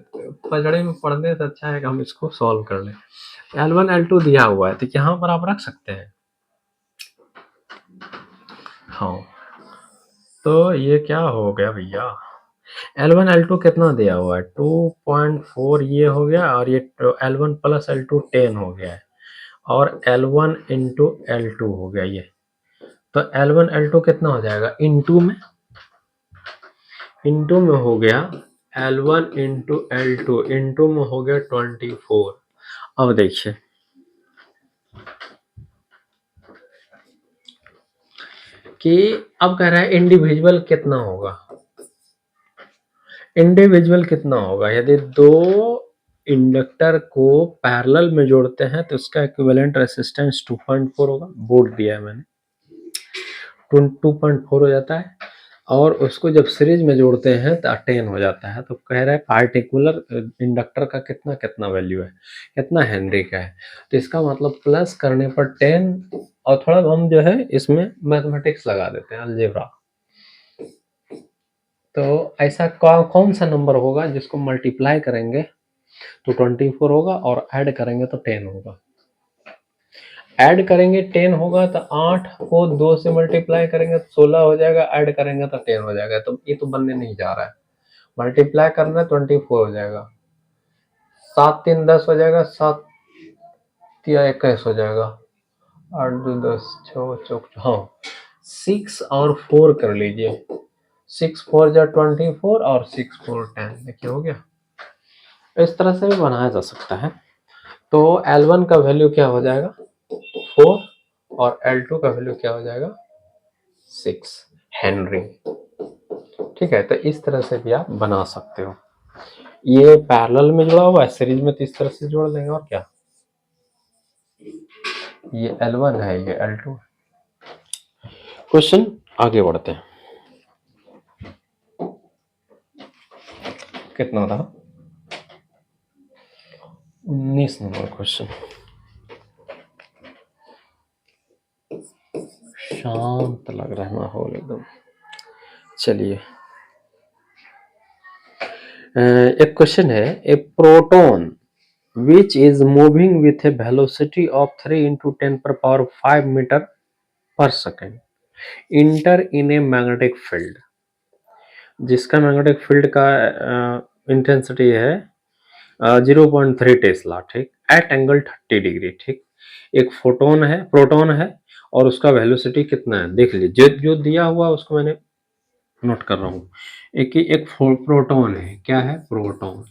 पजड़े में पढ़ने से अच्छा है कि हम इसको सॉल्व कर लें। L1 L2 दिया हुआ है तो यहाँ पर आप रख सकते हैं। हाँ, तो ये क्या हो गया भैया, L1 L2 कितना दिया हुआ है 2.4 ये हो गया, और ये L1 प्लस L2 10 हो गया है, और L1 इंटू L2 हो गया ये। तो L1 L2 कितना हो जाएगा, इंटू में हो गया L1 इंटू L2 इंटू में हो गया 24। अब देखिए कि अब कह रहा है इंडिविजुअल कितना होगा, इंडिविजुअल कितना होगा यदि दो इंडक्टर को पैरेलल में जोड़ते हैं तो उसका इक्विवेलेंट रेजिस्टेंस 2.4 होगा, बोर्ड दिया है मैंने, 2.4 हो जाता है, और उसको जब सीरीज में जोड़ते हैं तो 10 हो जाता है। तो कह रहा है पार्टिकुलर इंडक्टर का कितना कितना वैल्यू है, कितना हेनरी का है, तो इसका मतलब प्लस करने पर 10, और थोड़ा हम जो है इसमें मैथमेटिक्स लगा देते हैं, अलजेब्रा। तो ऐसा कौन सा नंबर होगा जिसको मल्टीप्लाई करेंगे तो 24 होगा और ऐड करेंगे तो 10 होगा। ऐड करेंगे 10 होगा तो 8 को 2 से मल्टीप्लाई करेंगे तो 16 हो जाएगा, ऐड करेंगे तो 10 हो जाएगा। तो ये तो बनने नहीं जा रहा है, मल्टीप्लाई करना है 24 हो जाएगा, 7 3 10 हो जाएगा, 7 या 21 हो जाएगा, 8 2 10 6 चौक, हाँ 6 और 4 कर लीजिए, 6 4 जा 24 और 6 4 10, देखिए हो गया। इस तरह से भी बनाया जा सकता है। तो L1 का वैल्यू क्या हो जाएगा 4 और L2 का वैल्यू क्या हो जाएगा 6 हेनरी। ठीक है, तो इस तरह से भी आप बना सकते हो। ये पैरेलल में जुड़ा हुआ है, सीरीज में तो इस तरह से जोड़ देंगे, और क्या, ये L1 है, ये L2 है। क्वेश्चन आगे बढ़ते हैं, कितना था 19 नंबर क्वेश्चन। शांत लग रहा है माहौल एकदम। चलिए, एक क्वेश्चन है, ए proton which is moving with a velocity of 3 into 10 per power 5 meter per second enter in a magnetic field, जिसका मैग्नेटिक फील्ड का इंटेंसिटी है 0.3 टेस्ला, ठीक, एट एंगल 30 डिग्री, ठीक। एक फोटोन है, प्रोटॉन है, और उसका वेलोसिटी कितना है देख लीजिए, जो दिया हुआ उसको मैंने नोट कर रहा हूँ। एक प्रोटॉन है, क्या है प्रोटॉन,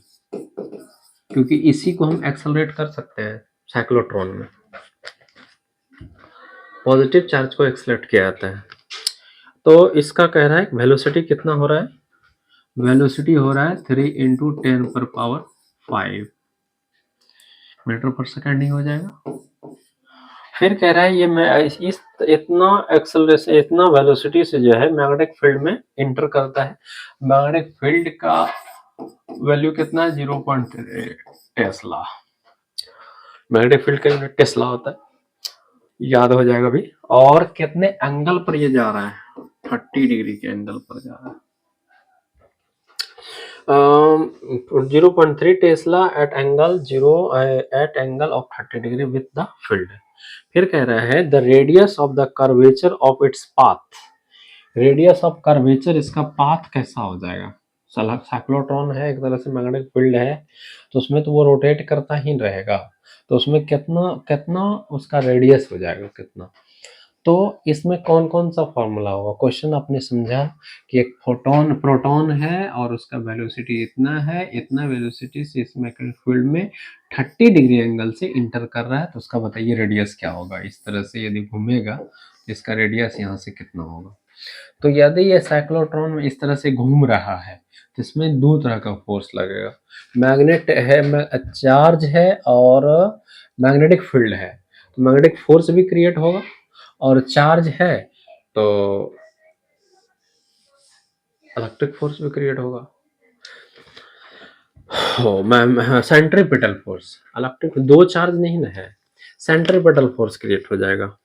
क्योंकि इसी को हम एक्सेलरेट कर सकते हैं साइक्लोट्रॉन में, पॉजिटिव चार्ज को एक्सेलरेट किया जाता है। तो इसका कह रहा है वेलोसिटी कितना हो रहा है, वेलोसिटी हो रहा है 3 इंटू 10 पर पावर 5 मीटर पर सेकेंड ही हो जाएगा। फिर कह रहा है ये मैं इस इतना एक्सेलरेशन, इतना वेलोसिटी से जो है मैग्नेटिक फील्ड में इंटर करता है। मैग्नेटिक फील्ड का वैल्यू कितना है 0.3 टेस्ला, मैग्नेटिक फील्ड का यूनिट टेस्ला होता है, याद हो जाएगा भी। और कितने एंगल पर ये जा रहा है, 30 डिग्री के एंगल पर जा रहा है। 0.3 tesla at angle of 30 degree with the field. फिर कह रहा है the radius of the curvature of its path, radius of curvature, इसका पाथ कैसा हो जाएगा। साइक्लोट्रॉन है, एक तरह से मैग्नेटिक फील्ड है, तो उसमें तो वो रोटेट करता ही रहेगा, तो उसमें कितना कितना उसका रेडियस हो जाएगा कितना। तो इसमें कौन कौन सा फॉर्मूला होगा, क्वेश्चन आपने समझा कि एक प्रोटॉन है और उसका वेलोसिटी इतना है, इतना वेलोसिटी से इस मैग्नेटिक फील्ड में 30 डिग्री एंगल से इंटर कर रहा है, तो उसका बताइए रेडियस क्या होगा। इस तरह से यदि घूमेगा तो इसका रेडियस यहाँ से कितना होगा। तो यदि ये साइक्लोट्रॉन में इस तरह से घूम रहा है तो इसमें दो तरह का फोर्स लगेगा, मैग्नेट है, चार्ज है, और मैग्नेटिक फील्ड है, तो मैग्नेटिक फोर्स भी क्रिएट होगा, और चार्ज है तो इलेक्ट्रिक फोर्स भी क्रिएट होगा। हो मैम, सेंट्रीपिटल फोर्स, इलेक्ट्रिक दो चार्ज नहीं ना है, सेंट्रीपिटल फोर्स क्रिएट हो जाएगा,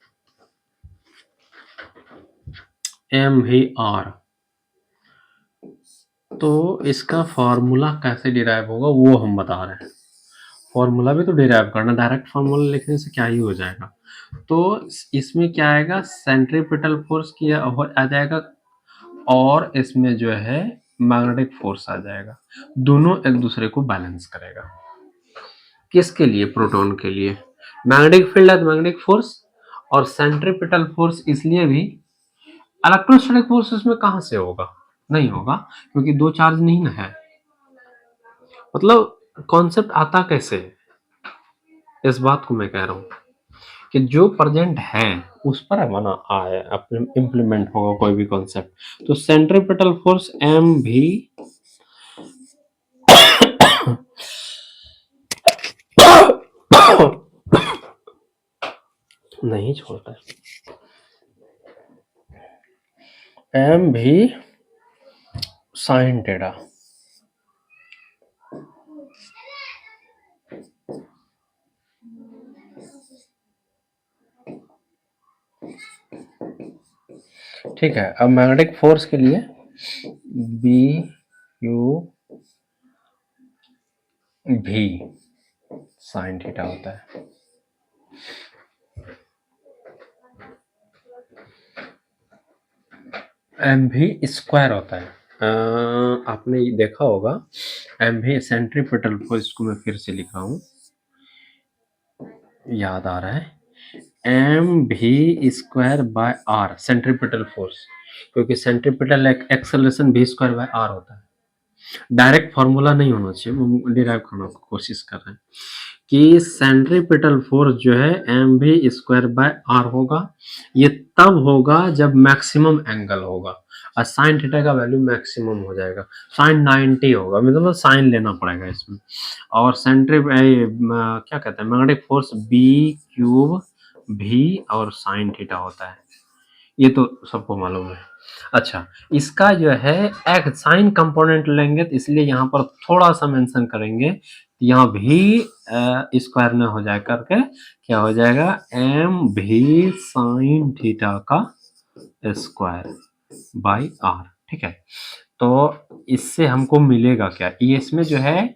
MVR। तो इसका फॉर्मूला कैसे डिराइव होगा वो हम बता रहे हैं, फॉर्मूला भी तो डिराइव करना, डायरेक्ट फॉर्मूला लिखने से क्या ही हो जाएगा। तो इसमें क्या आएगा, सेंट्रीपिटल फोर्स किया आ जाएगा, और इसमें जो है मैग्नेटिक फोर्स आ जाएगा, दोनों एक दूसरे को बैलेंस करेगा। किसके लिए, प्रोटॉन के लिए। मैग्नेटिक फील्ड है मैग्नेटिक फोर्स, और सेंट्रीपिटल फोर्स इसलिए भी, इलेक्ट्रोस्टैटिक फोर्स इसमें कहां से होगा, नहीं होगा, क्योंकि दो चार्ज नहीं ना है, मतलब कॉन्सेप्ट आता कैसे है? इस बात को मैं कह रहा हूँ कि जो प्रेजेंट है उस पर बना आए इम्प्लीमेंट होगा कोई भी कॉन्सेप्ट। तो सेंट्रीपिटल फोर्स एम भी नहीं छोड़ता है, एम भी साइन टेढ़ा, ठीक है। अब मैग्नेटिक फोर्स के लिए बी क्यू भी साइन थीटा होता है। एम भी स्क्वायर होता है। आपने ये देखा होगा, एम भी सेंट्रीपिटल फोर्स को मैं फिर से लिख रहा हूँ, याद आ रहा है, m v square by r centripetal force, क्योंकि centripetal acceleration v square by r होता है। डायरेक्ट फॉर्मूला नहीं होना चाहिए, हम डिराइव करने की कोशिश कर रहे हैं कि सेंट्रीपिटल फोर्स जो है m v square by are होगा। ये तब होगा जब मैक्सिमम एंगल होगा और साइन थीटा का वैल्यू मैक्सिमम हो जाएगा, साइन 90 होगा, मतलब साइन लेना पड़ेगा इसमें। और क्या कहते हैं, मैग्नेटिक फोर्स बी क्यूब भी और साइन थीटा होता है, ये तो सबको मालूम है। अच्छा, इसका जो है एक साइन कंपोनेंट लेंगे तो इसलिए यहाँ पर थोड़ा सा मेंशन करेंगे, यहाँ भी स्क्वायर में हो जाए करके क्या हो जाएगा, एम भी साइन थीटा का स्क्वायर बाई आर। ठीक है, तो इससे हमको मिलेगा क्या, ये इसमें जो है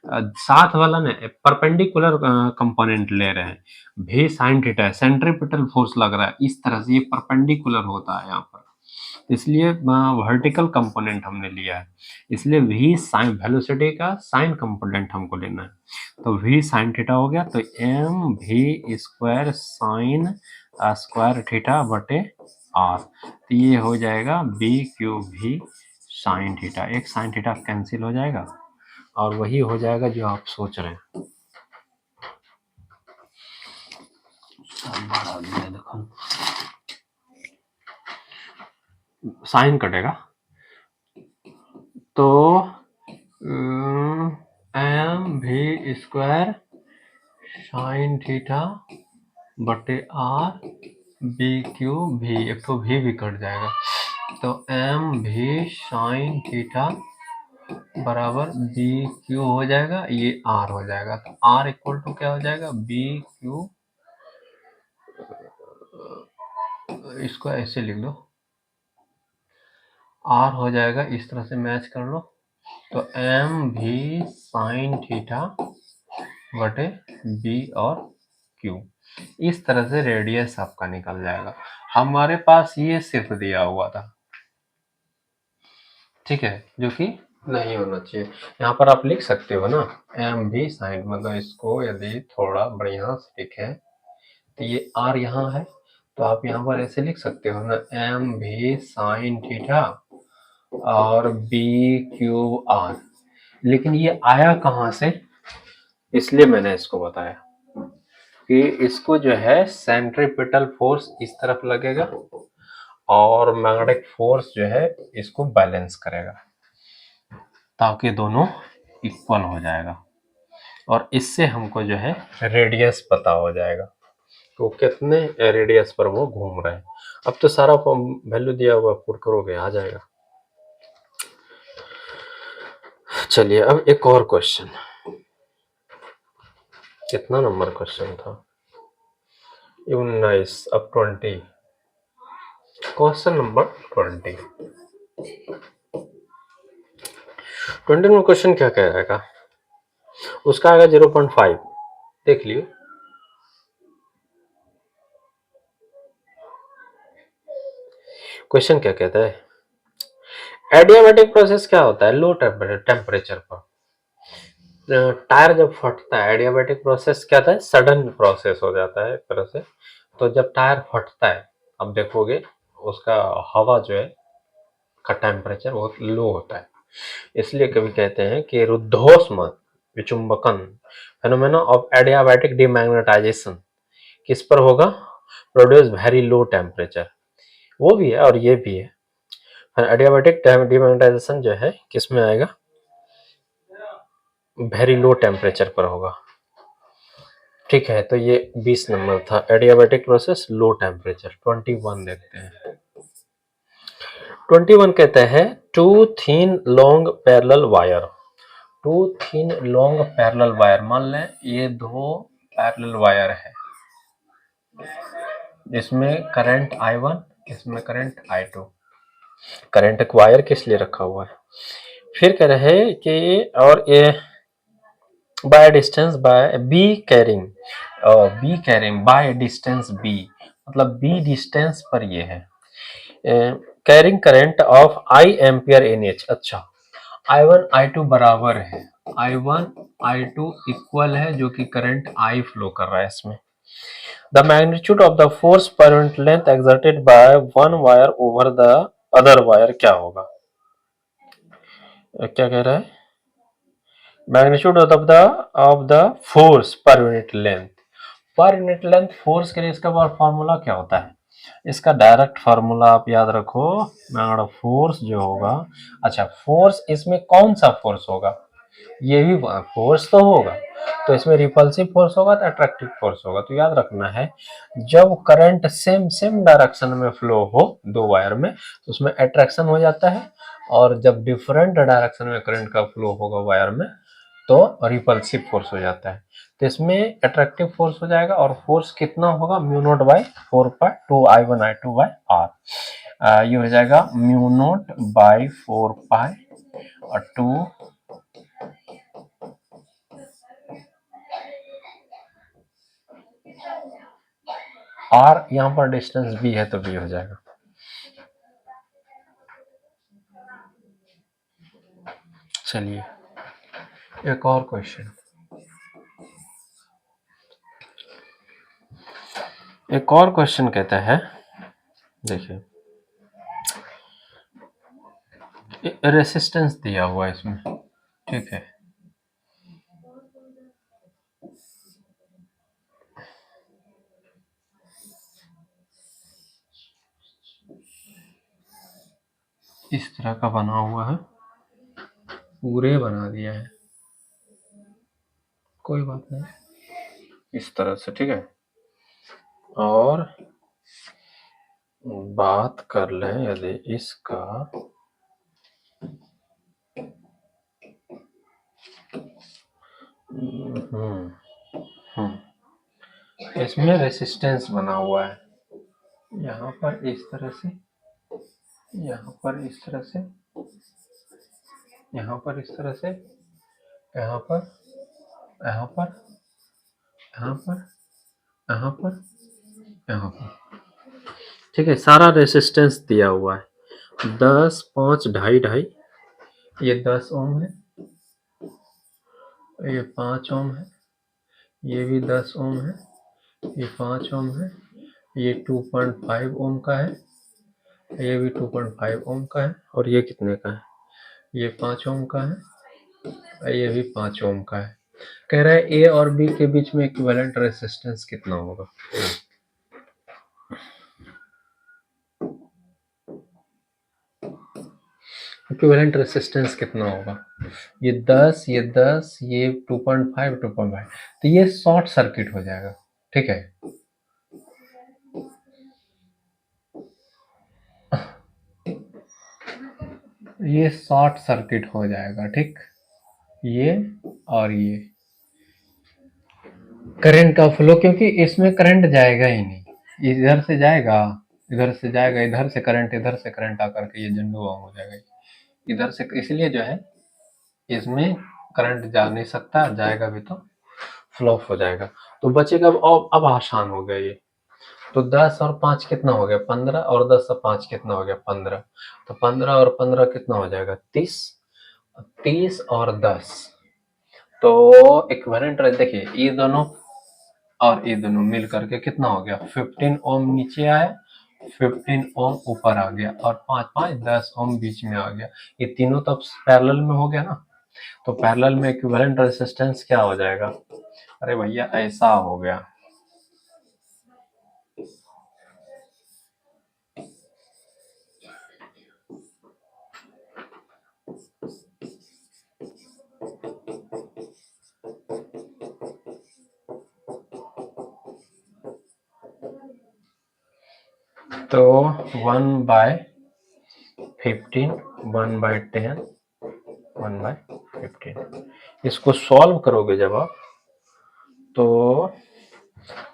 साथ वाला ने परपेंडिकुलर कंपोनेंट ले रहे हैं, भी साइन थीटा है, सेंट्रीपिटल फोर्स लग रहा है इस तरह से, ये परपेंडिकुलर होता है यहाँ पर, इसलिए वर्टिकल कंपोनेंट हमने लिया है, इसलिए वी साइन वेलोसिटी का साइन कंपोनेंट हमको लेना है। तो वी साइन थीटा हो गया, तो M v square sine square theta बटे आर, तो ये हो जाएगा बी क्यू भी साइन थीटा, एक साइन थीटा कैंसिल हो जाएगा और वही हो जाएगा जो आप सोच रहे हैं। देखो साइन कटेगा तो M v square sine theta बटे आर बी क्यू भी, एक तो भी कट जाएगा, तो एम भी साइन थीटा बराबर बी क्यू हो जाएगा, ये आर हो जाएगा, तो आर इक्वल टू क्या हो जाएगा, बी क्यू, इसको ऐसे लिख दो, आर हो जाएगा, इस तरह से मैच कर लो, तो एम भी साइन थीटा बटे बी और क्यू, इस तरह से रेडियस आपका निकल जाएगा। हमारे पास ये सिर्फ दिया हुआ था, ठीक है, जो कि नहीं होना चाहिए। यहाँ पर आप लिख सकते हो ना, एम भी साइन, मतलब इसको यदि थोड़ा बढ़िया से लिखें तो ये आर यहाँ है, तो आप यहाँ पर ऐसे लिख सकते हो ना, एम भी साइन थीटा और बी क्यू आर, लेकिन ये आया कहाँ से, इसलिए मैंने इसको बताया कि इसको जो है सेंट्रीपिटल फोर्स इस तरफ लगेगा और मैग्नेटिक फोर्स जो है इसको बैलेंस करेगा, ताकि दोनों इक्वल हो जाएगा और इससे हमको जो है रेडियस पता हो जाएगा तो कितने रेडियस पर वो घूम रहे हैं। अब तो सारा वैल्यू दिया हुआ पुट करोगे आ जाएगा। चलिए अब एक और क्वेश्चन, कितना नंबर क्वेश्चन था, 19, अब 20, क्वेश्चन नंबर 20। 20 में क्वेश्चन क्या कह रहेगा, उसका आएगा 0.5, देख लियो। क्वेश्चन क्या कहता है, एडियाबैटिक प्रोसेस क्या होता है, लो टेम्परेचर पर टायर जब फटता है, एडियाबैटिक प्रोसेस क्या था, सडन प्रोसेस हो जाता है एक तरह से, तो जब टायर फटता है अब देखोगे उसका हवा जो है का टेम्परेचर बहुत लो होता है, इसलिए कभी कहते हैं कि रुद्धोष्म विचुंबकन फेनोमेना ऑफ एडियाबैटिक डिमैग्नेटाइजेशन किस पर होगा? प्रोड्यूस वेरी लो टेम्परेचर, वो भी है और ये भी है। एडियाबैटिक डिमैग्नेटाइजेशन जो है किस में आएगा? वेरी लो टेम्परेचर पर होगा। ठीक है, तो ये 20 नंबर था, एडियाबैटिक प्रोसेस लो टेम्परेचर। 21 देखते हैं। 21 कहते हैं two thin long parallel wire. Two thin long parallel wire, मान लें ये दो पैरेलल वायर है, इसमें करंट I1, इसमें करंट I2। करंट वायर किस लिए रखा हुआ है? फिर कह रहे हैं कि और ये by distance by b carrying by distance b, मतलब बी डिस्टेंस पर ये है carrying current of I ampere in each. अच्छा, I1 I2 बराबर है, I1 I2 इक्वल है, जो कि करंट I फ्लो कर रहा है इसमें। The magnitude of the force per unit length exerted by one wire over the other wire क्या होगा? क्या कह रहा है? Magnitude of the force per unit length. Per unit length force के लिए इसका फॉर्मूला क्या होता है? इसका डायरेक्ट फार्मूला आप याद रखो, फोर्स जो होगा, अच्छा फोर्स इसमें कौन सा फोर्स होगा? ये भी फोर्स तो होगा, तो इसमें रिपल्सिव फोर्स होगा तो अट्रैक्टिव फोर्स होगा। तो याद रखना है, जब करंट सेम सेम डायरेक्शन में फ्लो हो दो वायर में तो उसमें अट्रैक्शन हो जाता है, और जब डिफरेंट डायरेक्शन में करंट का फ्लो होगा वायर में तो रिपल्सिव फोर्स हो जाता है। तो इसमें अट्रैक्टिव फोर्स हो जाएगा, और फोर्स कितना होगा? Mu naught by 4 pi 2 I1 I2 by ये हो जाएगा म्यू नोट बाई 4 पाई और 2 R, यहाँ पर डिस्टेंस B है तो B हो जाएगा। चलिए एक और क्वेश्चन, एक और क्वेश्चन कहता है, देखिए रेसिस्टेंस दिया हुआ है इसमें, ठीक है, इस तरह का बना हुआ है, पूरे बना दिया है, कोई बात नहीं, इस तरह से, ठीक है। और बात कर लें यदि इसका, इसमें रेसिस्टेंस बना हुआ है, यहाँ पर इस तरह से, यहाँ पर इस तरह से, यहाँ पर इस तरह से, यहाँ पर, यहाँ पर, यहाँ पर, यहाँ पर, यहाँ पर, ठीक है, सारा रेसिस्टेंस दिया हुआ है, 10, 5, ढाई ढाई, ये 10 ओम है, ये 5 ओम है, ये भी 10 ओम है, ये 5 ओम है, ये 2.5 ओम का है, ये भी 2.5 ओम का है, और ये कितने का है? ये 5 ओम का है, ये भी 5 ओम का है। कह रहा है ए और बी के बीच में इक्विवेलेंट रेसिस्टेंस कितना होगा? इक्विवेलेंट रेसिस्टेंस कितना होगा? ये 10, ये 10, ये 2.5, 2.5, तो ये शॉर्ट सर्किट हो जाएगा, ठीक है। ये शॉर्ट सर्किट हो जाएगा, ठीक, ये और ये करंट का फ्लो, क्योंकि इसमें करंट जाएगा ही नहीं, इधर से जाएगा, इधर से जाएगा, इधर से करंट, इधर से करंट आकर के ये झंडू बम हो जाएगा इधर से, इसलिए जो है इसमें करंट जा नहीं सकता, जाएगा भी तो फ्लॉप हो जाएगा। तो बचेगा अब आसान हो गया ये, तो 10 और 5 कितना हो गया? 15, और 10 और 5 कितना हो गया? 15, तो 15 और 15 कितना हो जाएगा? 30, 30 और 10, तो इक्विवेलेंट देखिए, ये दोनों और ये दोनों मिल करके कितना हो गया? 15 ओम नीचे आया 15 ओम ऊपर आ गया और 5 5 10 ओम बीच में आ गया। ये तीनों तो पैरेलल में हो गया ना, तो पैरेलल में इक्विवेलेंट रेजिस्टेंस क्या हो जाएगा? अरे भैया ऐसा हो गया। तो 1/15 1/10 1/15 इसको सॉल्व करोगे जब आप तो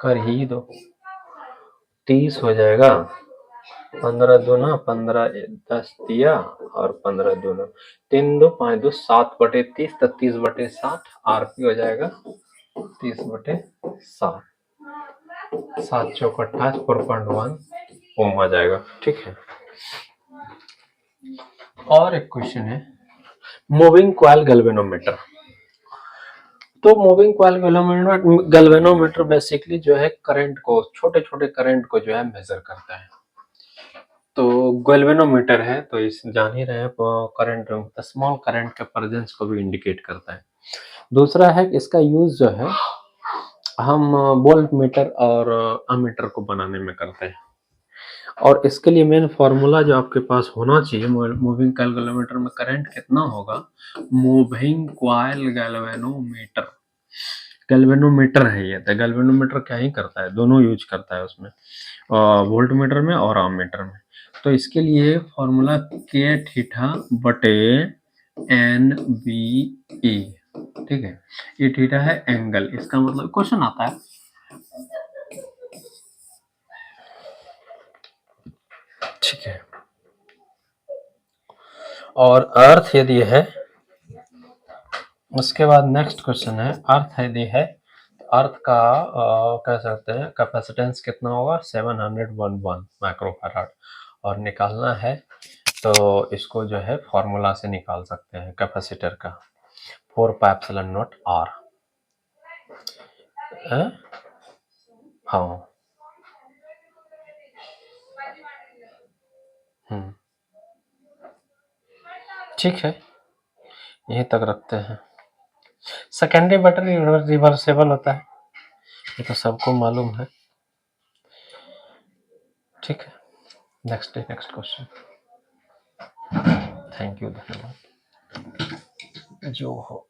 कर ही दो, 30 हो जाएगा। 15 दूना 15 10 दिया और 15 दूना 3 2 5 2 7/30 तो 30/60 आरपी हो जाएगा 30/7 7 चौक 28 4.1 ओम आ जाएगा। ठीक है। और एक क्वेश्चन है मूविंग कॉइल गैल्वेनोमीटर। तो मूविंग कॉइल गैल्वेनोमीटर बेसिकली जो है करंट को, छोटे छोटे करंट को जो है मेजर करता है। तो गैल्वेनोमीटर है तो इस जान ही रहे हैं करंट, स्मॉल करंट के प्रेजेंस को भी इंडिकेट करता है। दूसरा है कि इसका यूज जो है हम वोल्ट मीटर और अमीटर को बनाने में करते हैं। और इसके लिए मेन फार्मूला जो आपके पास होना चाहिए मूविंग कॉइल गैल्वेनोमीटर में करंट कितना होगा, मूविंग कॉइल गैल्वेनोमीटर, गैल्वेनोमीटर है ये। तो गैल्वेनोमीटर क्या ही करता है, दोनों यूज करता है उसमें, वोल्ट मीटर में और आममीटर में। तो इसके लिए फॉर्मूला के थीटा बटे एन बी ई, ठीक है। ये थीटा है एंगल, इसका मतलब क्वेश्चन आता है। ठीक है। और अर्थ यदि है, उसके बाद नेक्स्ट क्वेश्चन है अर्थ यदि है, अर्थ का कह सकते हैं कैपेसिटेंस कितना होगा 711 माइक्रोफैराड, और निकालना है तो इसको जो है फॉर्मूला से निकाल सकते हैं कैपेसिटर का 4πε0 R। हाँ। ठीक है, यहीं तक रखते हैं। सेकेंडरी बैटरी रिवर्सेबल होता है, ये तो सबको मालूम है। ठीक है, नेक्स्ट क्वेश्चन। थैंक यू, धन्यवाद जो हो।